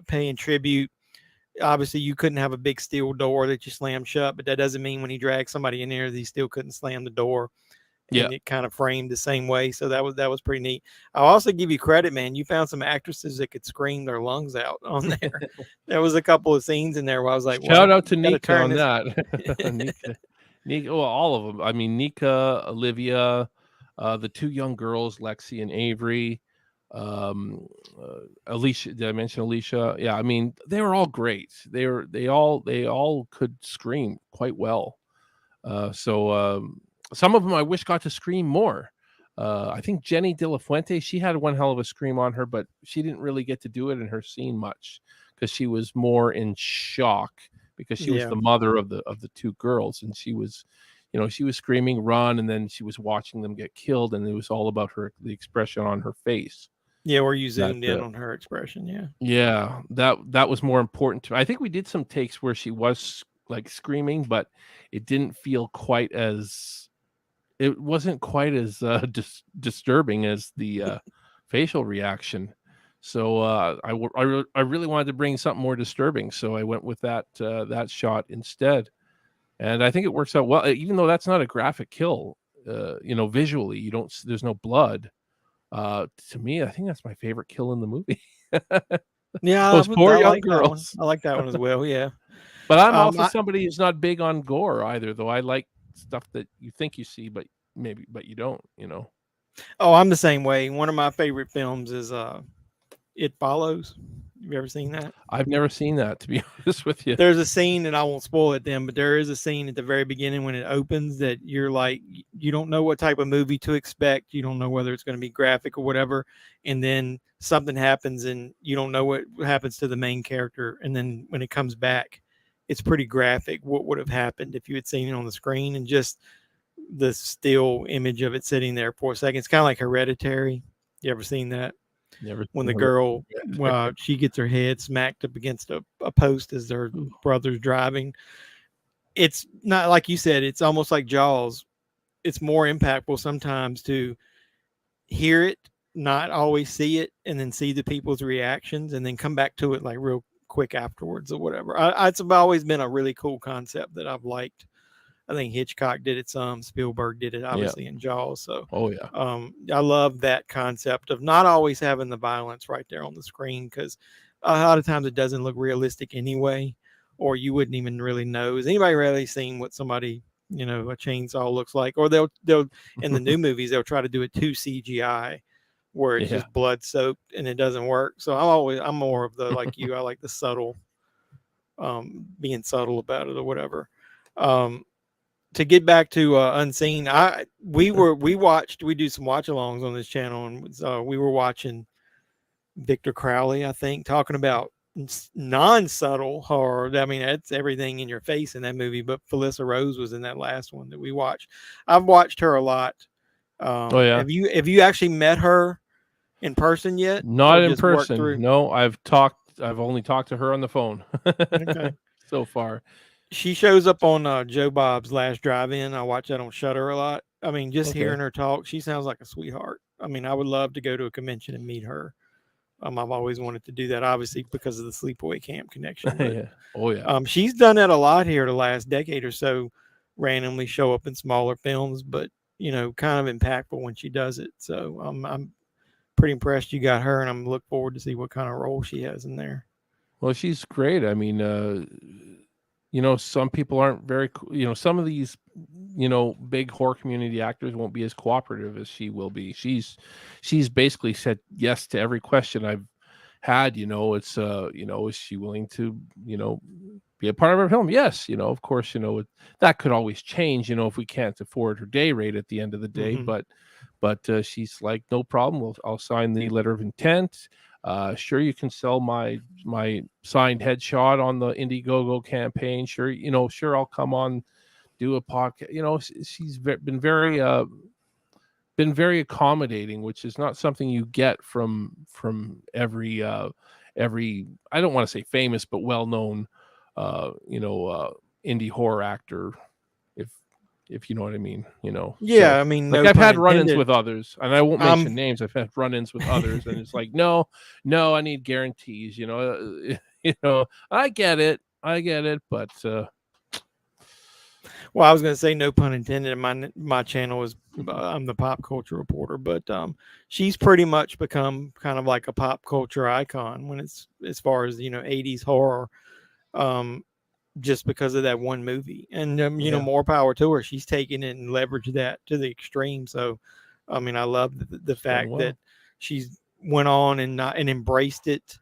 paying tribute. Obviously, you couldn't have a big steel door that you slam shut, but that doesn't mean when he dragged somebody in there, he still couldn't slam the door. And it kind of framed the same way. So that was pretty neat. I'll also give you credit, man. You found some actresses that could scream their lungs out on there. There was a couple of scenes in there where I was like, shout out to Nika on that. Nika, well, all of them. I mean, Nika, Olivia, the two young girls, Lexi and Avery, Alicia. Did I mention Alicia? Yeah, I mean, they were all great. They all could scream quite well. Some of them I wish got to scream more. I think Jenny De La Fuente, she had one hell of a scream on her, but she didn't really get to do it in her scene much because she was more in shock because she was the mother of the two girls, and she was screaming run, and then she was watching them get killed, and it was all about the expression on her face. Yeah, where you zoomed in on her expression. Yeah, that was more important to me. I think we did some takes where she was like screaming, but it didn't feel quite as. It wasn't quite as disturbing as the facial reaction. So I really wanted to bring something more disturbing. So I went with that shot instead. And I think it works out well, even though that's not a graphic kill, visually, there's no blood. To me, I think that's my favorite kill in the movie. Yeah. Those poor young girls. I like that one as well. Yeah. But I'm also somebody who's not big on gore either, though. I like stuff that you think you see, but you don't, Oh, I'm the same way. One of my favorite films is It Follows. Have you ever seen that? I've never seen that, to be honest with you. There's a scene, and I won't spoil it then, but there is a scene at the very beginning when it opens that you're like, you don't know what type of movie to expect. You don't know whether it's going to be graphic or whatever. And then something happens and you don't know what happens to the main character. And then when it comes back, it's pretty graphic what would have happened if you had seen it on the screen, and just the still image of it sitting there for a second. It's kind of like Hereditary. You ever seen that? Never When seen the her. girl, she gets her head smacked up against a post as her brother's driving. It's not like you said, it's almost like Jaws. It's more impactful sometimes to hear it, not always see it, and then see the people's reactions and then come back to it like real quick afterwards or whatever. It's always been a really cool concept that I've liked. I think Hitchcock did it some, Spielberg did it obviously in Jaws. So I love that concept of not always having the violence right there on the screen, because a lot of times it doesn't look realistic anyway, or you wouldn't even really know. Has anybody really seen what somebody, a chainsaw looks like? Or they'll in the new movies they'll try to do it too CGI, where it's just blood soaked and it doesn't work. So I'm more of the like you. I like the subtle, being subtle about it or whatever. To get back to Unseen, we do some watch alongs on this channel, and we were watching Victor Crowley, I think, talking about non-subtle horror. I mean, that's everything in your face in that movie, but Felissa Rose was in that last one that we watched. I've watched her a lot. Have you actually met her in person yet? Not in person. No, I've only talked to her on the phone. Okay. So far. She shows up on Joe Bob's Last Drive-In. I watch that on Shudder a lot. I mean, just hearing her talk, she sounds like a sweetheart. I mean, I would love to go to a convention and meet her. I've always wanted to do that, obviously, because of the Sleepaway Camp connection. But, she's done that a lot here the last decade or so, randomly show up in smaller films, but, kind of impactful when she does it. So I'm pretty impressed you got her, and I'm looking forward to see what kind of role she has in there. Well, she's great. I mean, some people aren't very, some of these, big horror community actors won't be as cooperative as she will be. She's basically said yes to every question I've had. It's, is she willing to, be a part of our film? Yes. Of course, that could always change, if we can't afford her day rate at the end of the day, but she's like, no problem. I'll sign the letter of intent. Sure, you can sell my signed headshot on the Indiegogo campaign. Sure, sure, I'll come on, do a podcast. She's been very accommodating, which is not something you get from every I don't want to say famous, but well-known, indie horror actor. If you know what I mean, Yeah, I mean, like no I've pun had run-ins intended. with others, and I won't mention names. I've had run-ins with others, and it's like, no, I need guarantees. I get it, but well, I was going to say no pun intended. My channel is I'm the pop culture reporter, but she's pretty much become kind of like a pop culture icon when it's as far as 80s horror. Just because of that one movie, and more power to her. She's taken it and leveraged that to the extreme. So, I mean, I love the fact that she's went on and embraced it.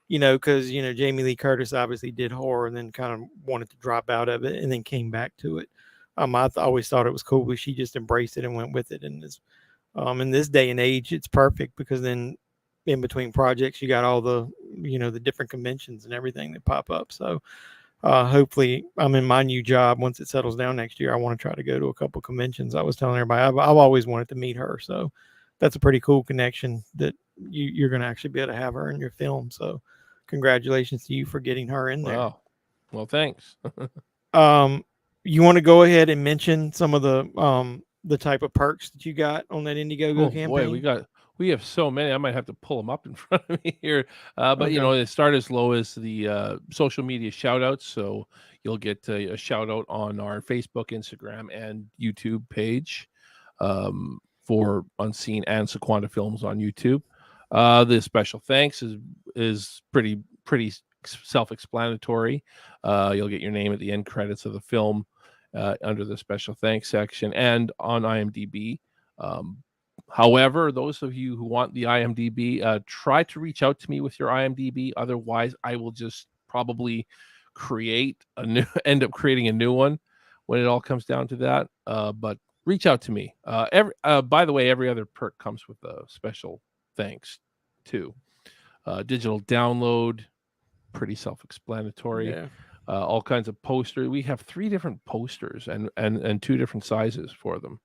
Because Jamie Lee Curtis obviously did horror and then kind of wanted to drop out of it and then came back to it. I always thought it was cool, but she just embraced it and went with it. And in this day and age, it's perfect, because then in between projects, you got all the the different conventions and everything that pop up. So. Hopefully I'm in my new job. Once it settles down next year, I want to try to go to a couple conventions. I was telling everybody I've always wanted to meet her. So that's a pretty cool connection that you're going to actually be able to have her in your film. So congratulations to you for getting her in there. Wow. Well, thanks. You want to go ahead and mention some of the type of perks that you got on that Indiegogo campaign? Boy, we have so many. I might have to pull them up in front of me here. But they start as low as the social media shout outs. So you'll get a shout out on our Facebook, Instagram, and YouTube page for Unseen and Sequanda Films on YouTube. The special thanks is pretty self-explanatory. You'll get your name at the end credits of the film under the special thanks section and on IMDb. However, those of you who want the IMDb, try to reach out to me with your IMDb. Otherwise, I will just probably end up creating a new one when it all comes down to that. But reach out to me. By the way, every other perk comes with a special thanks too. Digital download, pretty self-explanatory. Yeah. all kinds of posters. We have 3 different posters and 2 different sizes for them.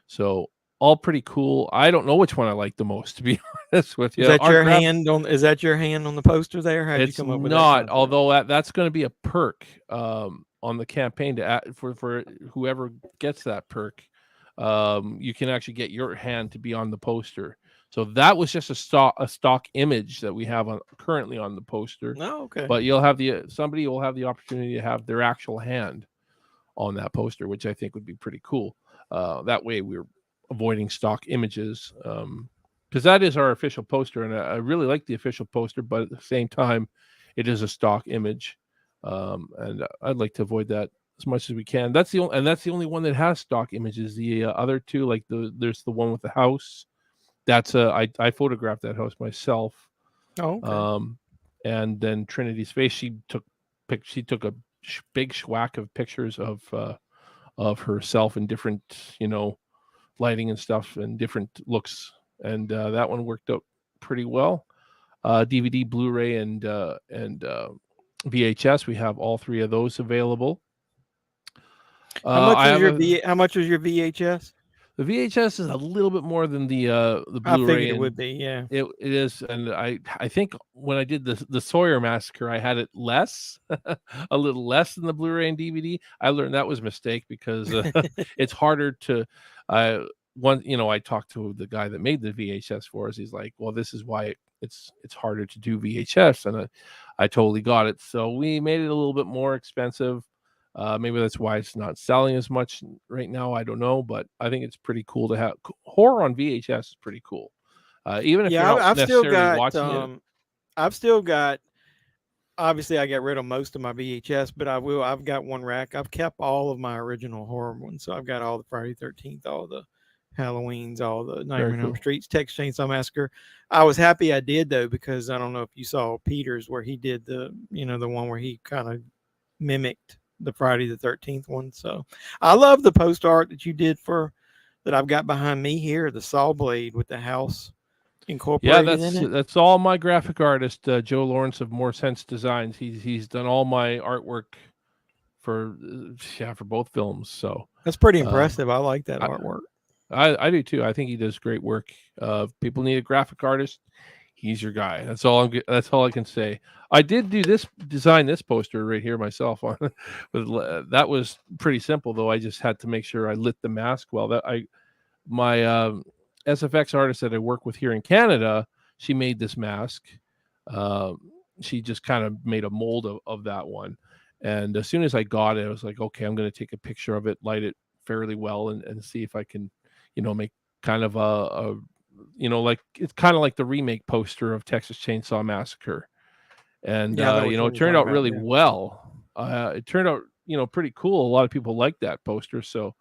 So all pretty cool. I don't know which one I like the most, to be honest with you. Is that your hand on? Is that your hand on the poster there? How'd you come up with that not, concept? although that's going to be a perk on the campaign to for whoever gets that perk. You can actually get your hand to be on the poster. So that was just a stock image that we have currently on the poster. Oh, okay. But you'll have somebody will have the opportunity to have their actual hand on that poster, which I think would be pretty cool. That way we're avoiding stock images, because that is our official poster, and I really like the official poster, but at the same time, it is a stock image, and I'd like to avoid that as much as we can. That's the only one that has stock images. The other 2, like there's the one with the house. That's I photographed that house myself. Oh, okay. And then Trinity's face. She took a big schwack of pictures of herself in different, lighting and stuff and different looks, and that one worked out pretty well. DVD, Blu-ray, and VHS. We have all 3 of those available. How much was your VHS? The VHS is a little bit more than the Blu-ray. I figured it would be, yeah. It is, and I think when I did the Sawyer Massacre, I had it less, a little less than the Blu-ray and DVD. I learned that was a mistake because it's harder to. I talked to the guy that made the VHS for us. He's like, "Well, this is why it's harder to do VHS," and I totally got it. So we made it a little bit more expensive. Maybe that's why it's not selling as much right now. I don't know, but I think it's pretty cool to have horror on VHS. Is pretty cool, even if you're not necessarily watching it. I've still got. Obviously, I got rid of most of my VHS, but I've got one rack. I've kept all of my original horror ones, so I've got all the Friday 13th, all the Halloweens, all the Nightmare on Elm Street, Texas Chainsaw Massacre. I was happy I did though, because I don't know if you saw Peter's where he did the one where he kind of mimicked the Friday the 13th one. So I love the post art that you did that I've got behind me here, the saw blade with the house incorporated in it. That's all my graphic artist, Joe Lawrence of More Sense Designs. He's done all my artwork for both films. So that's pretty impressive. I like that artwork. I do too. I think he does great work. If people need a graphic artist, he's your guy. That's all I can say. I did design this poster right here myself. That was pretty simple though. I just had to make sure I lit the mask well. My SFX artist that I work with here in Canada, she made this mask. She just kind of made a mold of that one. And as soon as I got it, I was like, okay, I'm going to take a picture of it, light it fairly well, and see if I can, make kind of like it's kind of like the remake poster of Texas Chainsaw Massacre. And it turned out really well. It turned out pretty cool. A lot of people like that poster, so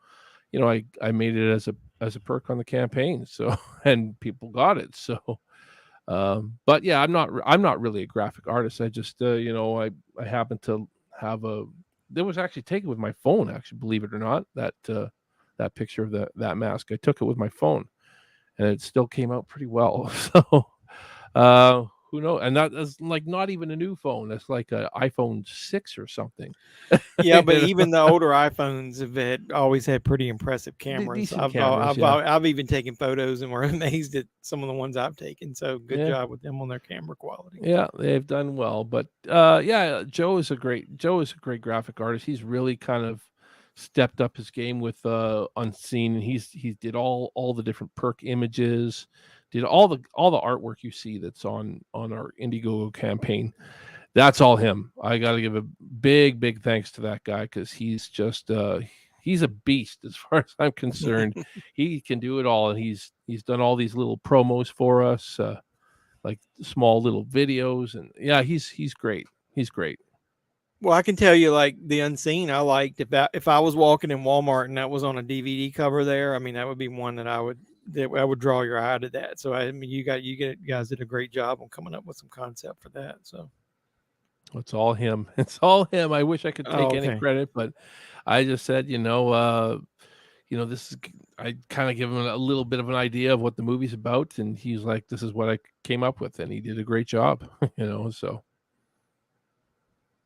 I made it as a perk on the campaign. So and people got it. So but yeah, I'm not really a graphic artist. I just I happen to have it was actually taken with my phone, actually, believe it or not, that picture of that mask. I took it with my phone and it still came out pretty well. So who knows? And that is like not even a new phone. That's like an iPhone 6 or something. Yeah, but even the older iPhones have always had pretty impressive cameras. I've even taken photos and were amazed at some of the ones I've taken. So good job with them on their camera quality. Yeah, they've done well. But Joe is a great graphic artist. He's really kind of stepped up his game with Unseen. He did all the different perk images. Did all the artwork you see that's on our Indiegogo campaign. That's all him. I got to give a big thanks to that guy, because he's just he's a beast as far as I'm concerned. He can do it all, and he's done all these little promos for us, like small little videos, and yeah, he's great. He's great. Well, I can tell you, like the Unseen, I liked if I was walking in Walmart and that was on a DVD cover there. I mean, that would be one that I would draw your eye to that. So I mean, you guys did a great job on coming up with some concept for that. So it's all him. It's all him. I wish I could take any credit, but I just said, this is, I kind of give him a little bit of an idea of what the movie's about, and he's like, this is what I came up with, and he did a great job.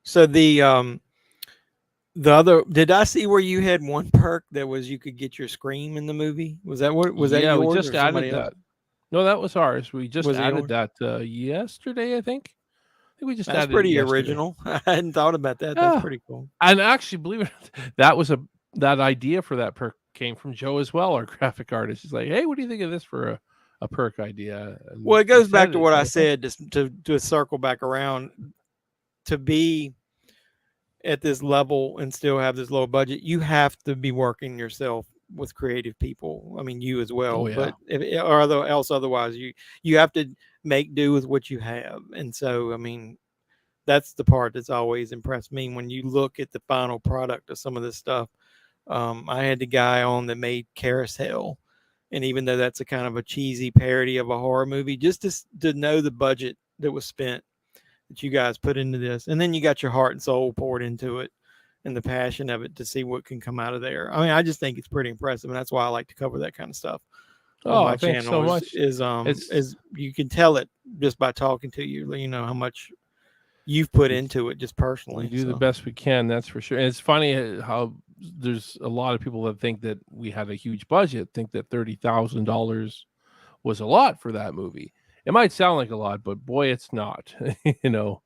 So the The other, did I see where you had one perk that was you could get your scream in the movie? Was that that Yeah, we yours just or added somebody else? that. No, that was ours. We just Was it added yours? that yesterday, I think. I think we just That's added it pretty yesterday. original. I hadn't thought about that. That's Yeah. pretty cool. And actually, believe it or not, that idea for that perk came from Joe as well, our graphic artist. He's like, "Hey, what do you think of this for a perk idea?" Well, And it he goes back said to it. what I I was like, said to circle back around. To be at this level and still have this low budget, you have to be working yourself with creative people. I mean, you as well. "Oh yeah, But otherwise, you have to make do with what you have. And so, I mean, that's the part that's always impressed me when you look at the final product of some of this stuff. I had the guy on that made Carousel, and even though that's a kind of a cheesy parody of a horror movie, just to know the budget that was spent that you guys put into this, and then you got your heart and soul poured into it and the passion of it to see what can come out of there. I mean, I just think it's pretty impressive, and that's why I like to cover that kind of stuff on oh, my thanks so channel. much." It's Is you can tell it just by talking to you. You know how much you've put into it just we personally. do the So. best we can, that's for sure. And it's funny how there's a lot of people that think that we had a huge budget, think that $30,000 was a lot for that movie. It might sound like a lot, but boy, it's not. you know,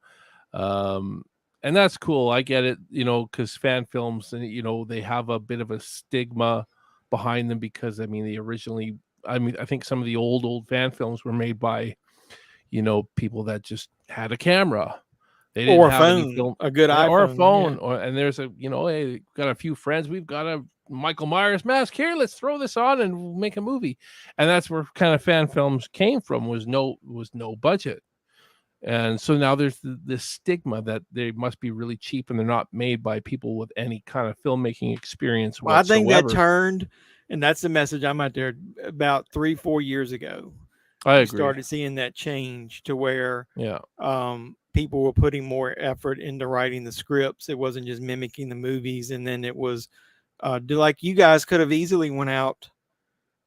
um, and that's cool. I get it. Because fan films, and they have a bit of a stigma behind them because I mean, I think some of the old fan films were made by people that just had a camera. They didn't Or a have any phone, film, a good or a iPhone, yeah. phone, and there's hey, we've got a few friends, we've got a Michael Myers mask here. Let's throw this on and make a movie, and that's where kind of fan films came from. Was no budget, and so now there's this stigma that they must be really cheap and they're not made by people with any kind of filmmaking experience Well, I think that whatsoever. turned, and that's the message I'm out there about 3-4 years ago. I You agree. started seeing that change to where Yeah. people were putting more effort into writing the scripts. It wasn't just mimicking the movies, and then it was like you guys could have easily went out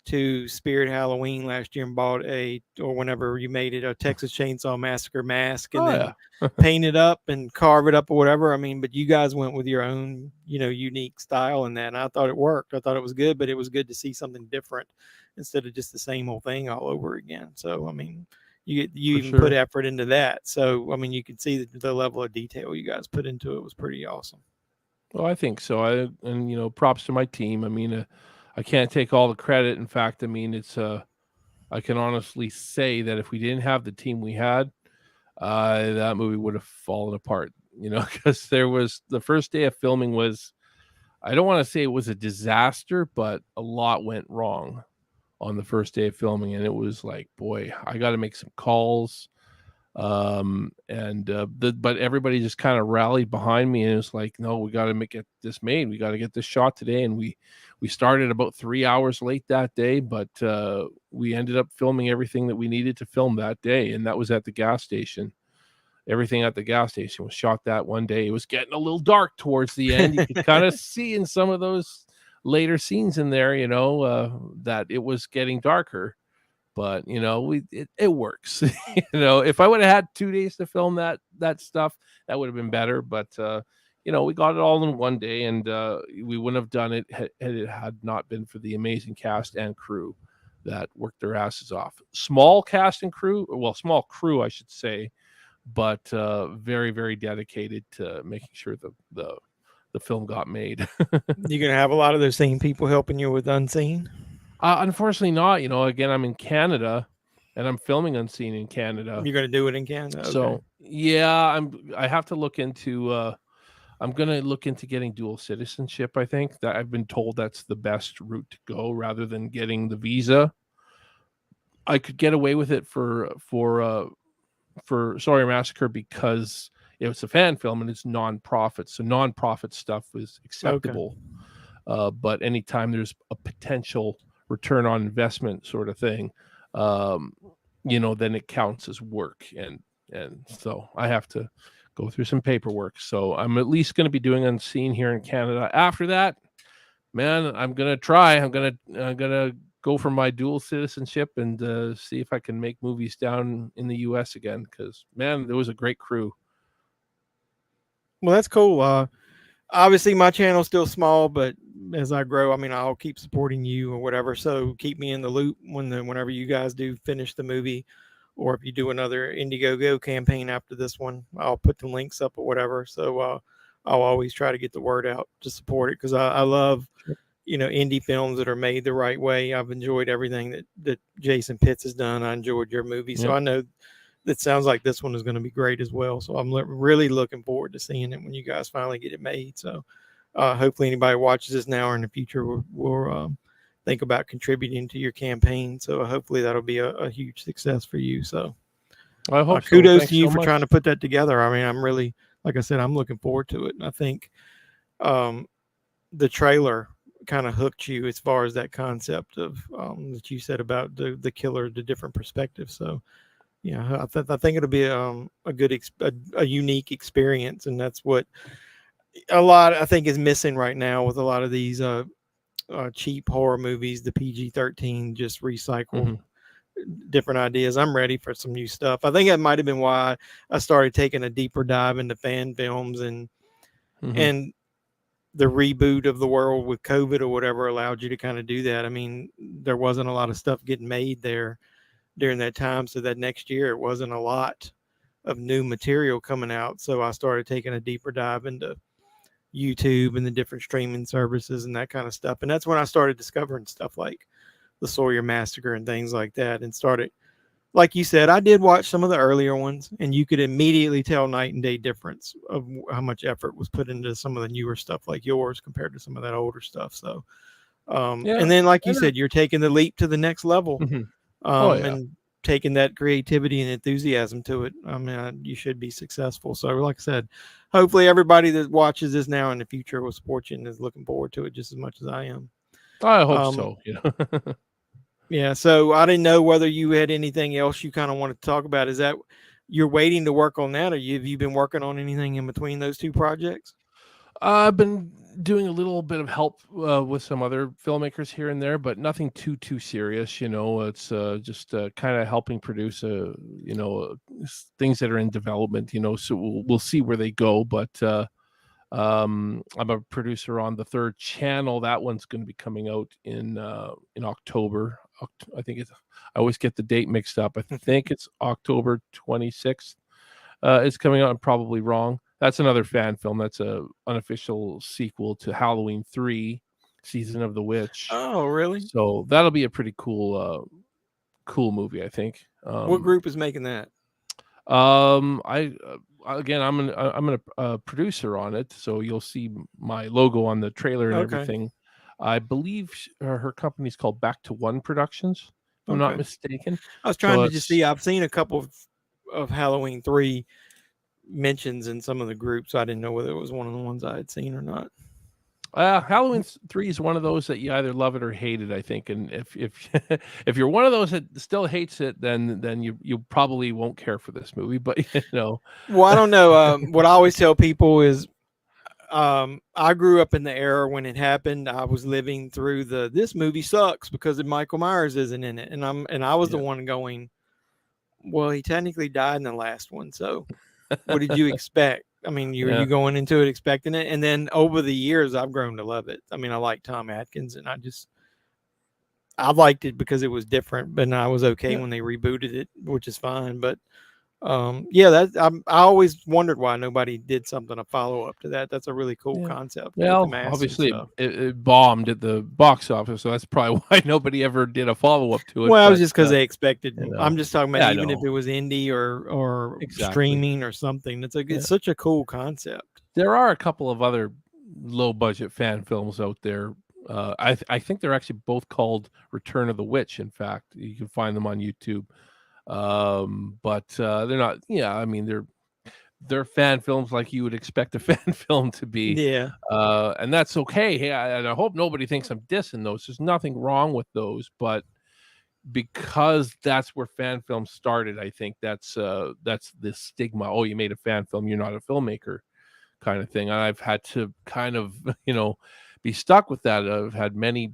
to Spirit Halloween last year and bought or whenever you made it, a Texas Chainsaw Massacre mask and Oh, then yeah. paint it up and carve it up or whatever. I mean, but you guys went with your own, unique style in that. And I thought it worked. I thought it was good, but it was good to see something different instead of just the same old thing all over again. So, I mean, you For even put sure. effort into that. So, I mean, you could see the level of detail you guys put into it was pretty awesome. Well, I think so. And props to my team. I mean, I can't take all the credit. In fact, I mean, I can honestly say that if we didn't have the team we had, that movie would have fallen apart. Because the first day of filming was, I don't want to say it was a disaster, but a lot went wrong on the first day of filming, and it was like, boy, I got to make some calls. But everybody just kind of rallied behind me, and it was like, no, we got to get this made. We got to get this shot today. And we started about 3 hours late that day, but we ended up filming everything that we needed to film that day, and that was at the gas station. Everything at the gas station was shot that one day. It was getting a little dark towards the end. You could kind of see in some of those later scenes in there, that it was getting darker. But it works. If I would have had 2 days to film that stuff, that would have been better. But we got it all in one day, and we wouldn't have done it had it had not been for the amazing cast and crew that worked their asses off. Small cast and crew, small crew, I should say, but very, very dedicated to making sure the film got made. You're gonna have a lot of those same people helping you with Unseen. Unfortunately not. Again, I'm in Canada and I'm filming Unseen in Canada. You're gonna do it in Canada. Okay. So yeah, I have to look into I'm gonna look into getting dual citizenship. I think that I've been told that's the best route to go rather than getting the visa. I could get away with it for Sawyer Massacre because it's a fan film and it's non-profit. So non-profit stuff is acceptable. Okay. But anytime there's a potential return on investment sort of thing, then it counts as work. And so I have to go through some paperwork. So I'm at least going to be doing Unseen here in Canada. After that, man, I'm going to try. I'm going to go for my dual citizenship and see if I can make movies down in the US again. Because, man, there was a great crew. Well, that's cool. obviously my channel's still small, but as I grow, I mean, I'll keep supporting you or whatever. So keep me in the loop whenever you guys do finish the movie, or if you do another Indiegogo campaign after this one, I'll put the links up or whatever. So I'll always try to get the word out to support it, because I love, indie films that are made the right way. I've enjoyed everything that Jason Pitts has done. I enjoyed your movie, so I know it sounds like this one is going to be great as well. So I'm really looking forward to seeing it when you guys finally get it made. So hopefully anybody watches this now or in the future will think about contributing to your campaign. So hopefully that'll be a huge success for you. So I hope kudos so. to you so for much. trying to put that together. I mean, I'm really, like I said, I'm looking forward to it. And I think the trailer kind of hooked you as far as that concept of that you said about the killer, the different perspectives. So yeah, I think it'll be a good, a unique experience, and that's what a lot I think is missing right now with a lot of these cheap horror movies. The PG-13 just recycle different ideas. I'm ready for some new stuff. I think that might have been why I started taking a deeper dive into fan films, and the reboot of the world with COVID or whatever allowed you to kind of do that. I mean, there wasn't a lot of stuff getting made there during that time. So that next year, it wasn't a lot of new material coming out. So I started taking a deeper dive into YouTube and the different streaming services and that kind of stuff. And that's when I started discovering stuff like the Sawyer Massacre and things like that, and started, like you said, I did watch some of the earlier ones, and you could immediately tell night and day difference of how much effort was put into some of the newer stuff like yours compared to some of that older stuff. So, and then, like you said, you're taking the leap to the next level, and taking that creativity and enthusiasm to it. I mean, you should be successful. So, like I said, hopefully everybody that watches this now in the future will support you and is looking forward to it just as much as I am. I hope so. Yeah, so I didn't know whether you had anything else you kind of wanted to talk about. Is that you're waiting to work on that, or have you been working on anything in between those two projects? I've been doing a little bit of help with some other filmmakers here and there, but nothing too serious. It's just kind of helping produce things that are in development. So we'll see where they go. But I'm a producer on the third channel. That one's going to be coming out in October. I think I always get the date mixed up. I think it's October 26th. It's coming out. I'm probably wrong. That's another fan film. That's a unofficial sequel to Halloween 3, Season of the Witch. Oh, really? So that'll be a pretty cool movie, I think. What group is making that? I'm a producer on it, so you'll see my logo on the trailer and everything. I believe her company's called Back to One Productions, if I'm not mistaken. I was trying to just see. I've seen a couple of Halloween 3 mentions in some of the groups. I didn't know whether it was one of the ones I had seen or not. Halloween 3 is one of those that you either love it or hate it, I think. And if if you're one of those that still hates it, then you probably won't care for this movie. But well, I don't know. What I always tell people is, I grew up in the era when it happened. I was living through this movie sucks because Michael Myers isn't in it, and I was the one going, well, he technically died in the last one, so what did you expect? I mean, you going into it expecting it, and then over the years, I've grown to love it. I mean, I like Tom Atkins, and I liked it because it was different, but I was okay when they rebooted it, which is fine. But I always wondered why nobody did something to follow up to that. That's a really cool concept. Well, obviously it bombed at the box office, so that's probably why nobody ever did a follow up to it. Well, it was just because they expected. I'm just talking about even if it was indie or streaming or something. It's such a cool concept. There are a couple of other low budget fan films out there. I think they're actually both called Return of the Witch. In fact, you can find them on YouTube. But they're not. I mean, they're fan films like you would expect a fan film to be. And that's okay. Hey, I hope nobody thinks I'm dissing those. There's nothing wrong with those, but because that's where fan films started, I think that's this stigma. Oh, you made a fan film, you're not a filmmaker, kind of thing. And I've had to kind of be stuck with that. I've had many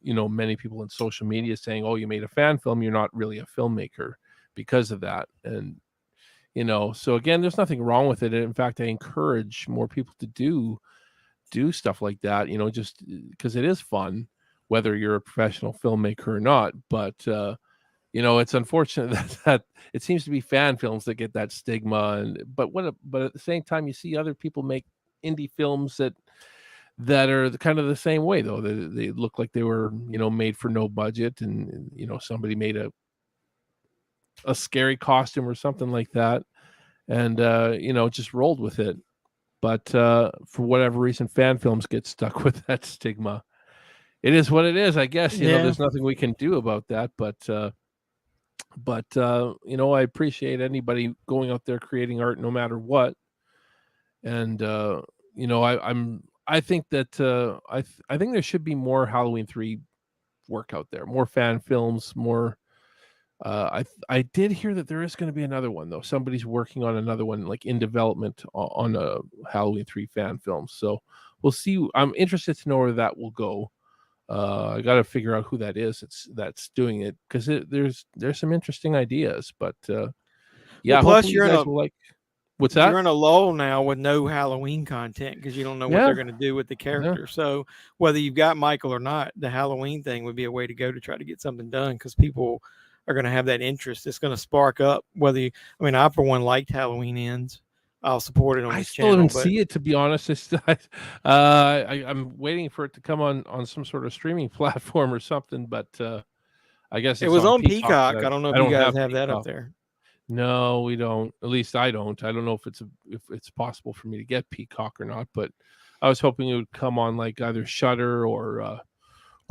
many people in social media saying, oh, you made a fan film, you're not really a filmmaker because of that. And So again, there's nothing wrong with it. In fact, I encourage more people to do stuff like that, just because it is fun, whether you're a professional filmmaker or not. But it's unfortunate that it seems to be fan films that get that stigma. But at the same time, you see other people make indie films that are kind of the same way, though. They look like they were made for no budget, and somebody made a scary costume or something like that, and just rolled with it. But for whatever reason, fan films get stuck with that stigma. It is what it is, I guess. There's nothing we can do about that. But I appreciate anybody going out there creating art, no matter what. And I think that I think there should be more Halloween 3 work out there, more fan films, more. I did hear that there is going to be another one, though. Somebody's working on another one, like in development on a Halloween 3 fan film. So we'll see. I'm interested to know where that will go. I got to figure out who that is that's doing it, because there's some interesting ideas. But yeah, well, plus you're what's that? You're in a lull now with no Halloween content because you don't know what they're going to do with the character. Yeah. So whether you've got Michael or not, the Halloween thing would be a way to go to try to get something done, because people are going to have that interest. It's going to spark up. I for one liked Halloween Ends. I'll support it on this channel. I still didn't see it, to be honest. I'm waiting for it to come on some sort of streaming platform or something, but I guess it was on Peacock. I don't know if you guys have that up there. No, we don't. At least I don't. I don't know if it's possible for me to get Peacock or not, but I was hoping it would come on like either Shudder or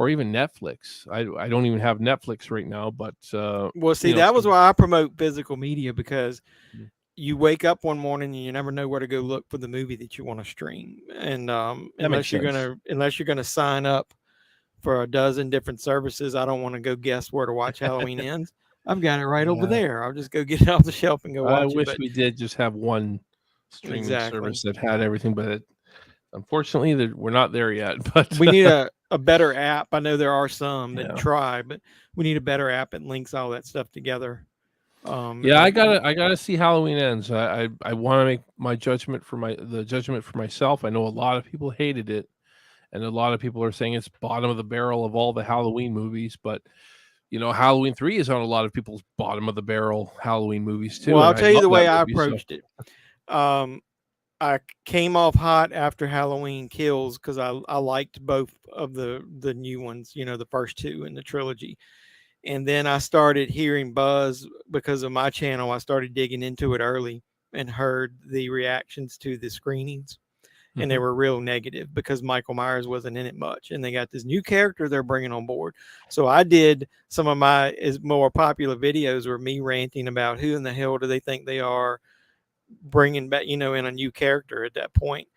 even Netflix. I don't even have Netflix right now, but that was why I promote physical media, because you wake up one morning and you never know where to go look for the movie that you want to stream. And unless you're gonna sign up for a dozen different services, I don't want to go guess where to watch Halloween Ends. I've got it right over there. I'll just go get it off the shelf and go watch it. I wish we did just have one streaming service that had everything, but unfortunately we're not there yet. But we need a better app. I know there are some that try, but we need a better app that links all that stuff together. I gotta see Halloween Ends. I want to make my judgment for myself. I know a lot of people hated it, and a lot of people are saying it's bottom of the barrel of all the Halloween movies. But Halloween 3 is on a lot of people's bottom of the barrel Halloween movies too. Well, I'll tell you the way I approached it. I came off hot after Halloween Kills because I liked both of the new ones, the first two in the trilogy. And then I started hearing buzz because of my channel. I started digging into it early and heard the reactions to the screenings. And they were real negative because Michael Myers wasn't in it much. And they got this new character they're bringing on board. So I did some of my more popular videos were me ranting about who in the hell do they think they are bringing back, in a new character at that point.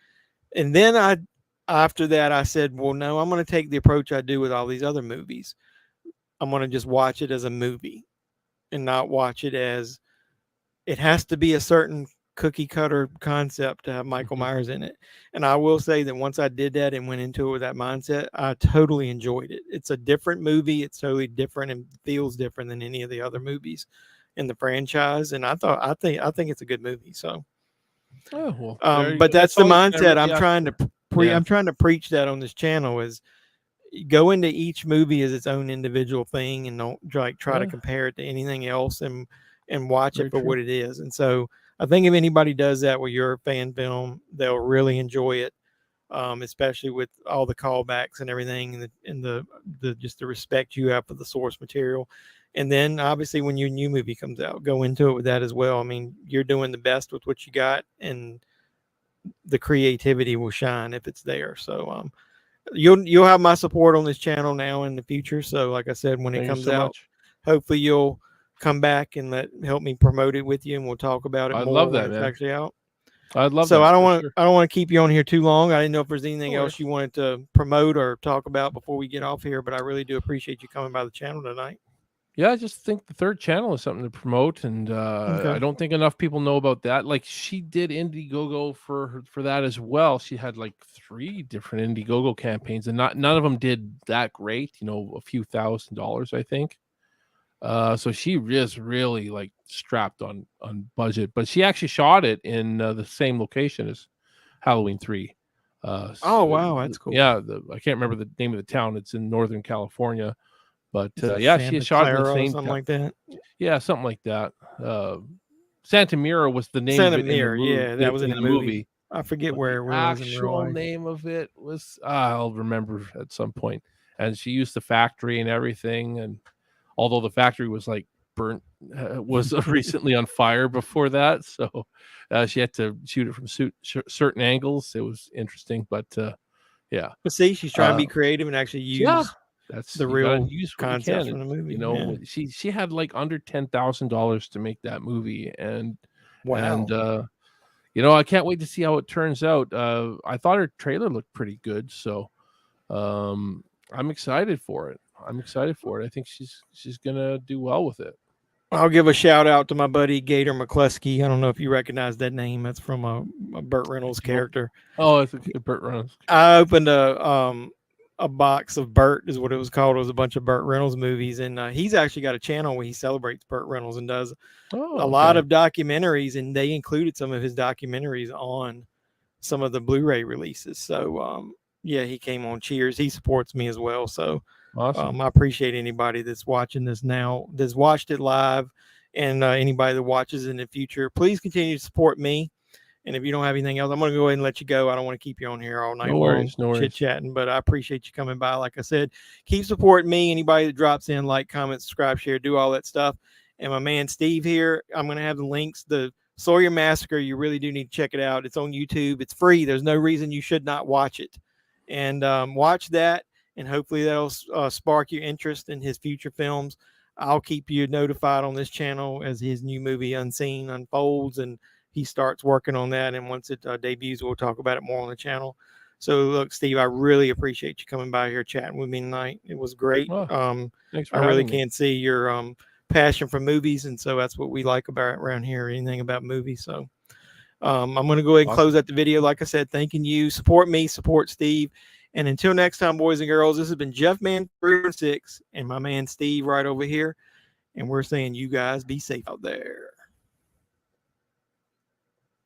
And then after that, I said, well, no, I'm going to take the approach I do with all these other movies. I'm going to just watch it as a movie and not watch it as it has to be a certain cookie cutter concept to have Michael Myers in it. And I will say that once I did that and went into it with that mindset, I totally enjoyed it. It's a different movie. It's totally different and feels different than any of the other movies in the franchise. And I think it's a good movie. So, but that's the mindset I'm trying to I'm trying to preach that on this channel is go into each movie as its own individual thing and don't try to compare it to anything else and watch it for what it is. And so I think if anybody does that with your fan film, they'll really enjoy it, especially with all the callbacks and everything and the just the respect you have for the source material. And then obviously when your new movie comes out, go into it with that as well. I mean, you're doing the best with what you got and the creativity will shine if it's there. So you'll have my support on this channel now in the future. So like I said, when it comes out, hopefully you'll come back and help me promote it with you, and we'll talk about it. I'd more love that, when it's man. actually out. I'd love so that. I don't want to keep you on here too long. I didn't know if there's anything else you wanted to promote or talk about before we get off here, but I really do appreciate you coming by the channel tonight. Yeah, I just think the third channel is something to promote, and I don't think enough people know about that. Like she did Indiegogo for that as well. She had like 3 different Indiegogo campaigns, and none of them did that great. A few $1,000s, I think. So she is really like strapped on budget, but she actually shot it in the same location as Halloween 3. Oh wow, that's cool. Yeah, I can't remember the name of the town. It's in Northern California, but yeah, she Santa shot it in the Clara or same something town. like that. Yeah, something like that. Santa Mira was the name Santa of it in the Mira, movie. yeah, that was in the movie. I forget But where the it was in real actual life. name of it was I'll remember at some point. And she used the factory and everything. And although the factory was like burnt, was recently on fire before that, so she had to shoot it from certain angles. It was interesting, but yeah. But see, she's trying to be creative and actually Yeah, use that's the you gotta real use what you concepts can. from the movie. You know, Yeah. she had like under $10,000 to make that movie, and Wow. you know, I can't wait to see how it turns out. I thought her trailer looked pretty good, so I'm excited for it. I'm excited for it. I think she's gonna do well with it. I'll give a shout out to my buddy Gator McCluskey. I don't know if you recognize that name. That's from a Burt Reynolds character. Oh, it's a Burt Reynolds. I opened a box of Burt is what it was called. It was a bunch of Burt Reynolds movies, and he's actually got a channel where he celebrates Burt Reynolds and does a lot of documentaries, and they included some of his documentaries on some of the Blu-ray releases. So yeah, he came on Cheers. He supports me as well. So awesome. I appreciate anybody that's watching this now, that's watched it live, and anybody that watches in the future. Please continue to support me. And if you don't have anything else, I'm going to go ahead and let you go. I don't want to keep you on here all night long chit-chatting, but I appreciate you coming by. Like I said, keep supporting me. Anybody that drops in, like, comment, subscribe, share, do all that stuff. And my man Steve here, I'm going to have the links. The Sawyer Massacre, you really do need to check it out. It's on YouTube. It's free. There's no reason you should not watch it. And watch that, and hopefully that'll spark your interest in his future films. I'll keep you notified on this channel as his new movie Unseen unfolds and he starts working on that. And once it debuts, we'll talk about it more on the channel. So look, Steve, I really appreciate you coming by here chatting with me tonight. It was great. Thanks for I really having me. can't see your passion for movies, and so that's what we like about around here, anything about movies. So I'm going to go ahead and close out the video. Like I said, thanking you. Support me, support Steve. And until next time, boys and girls, this has been JEFFMAN316 and my man Steve right over here. And we're saying you guys be safe out there.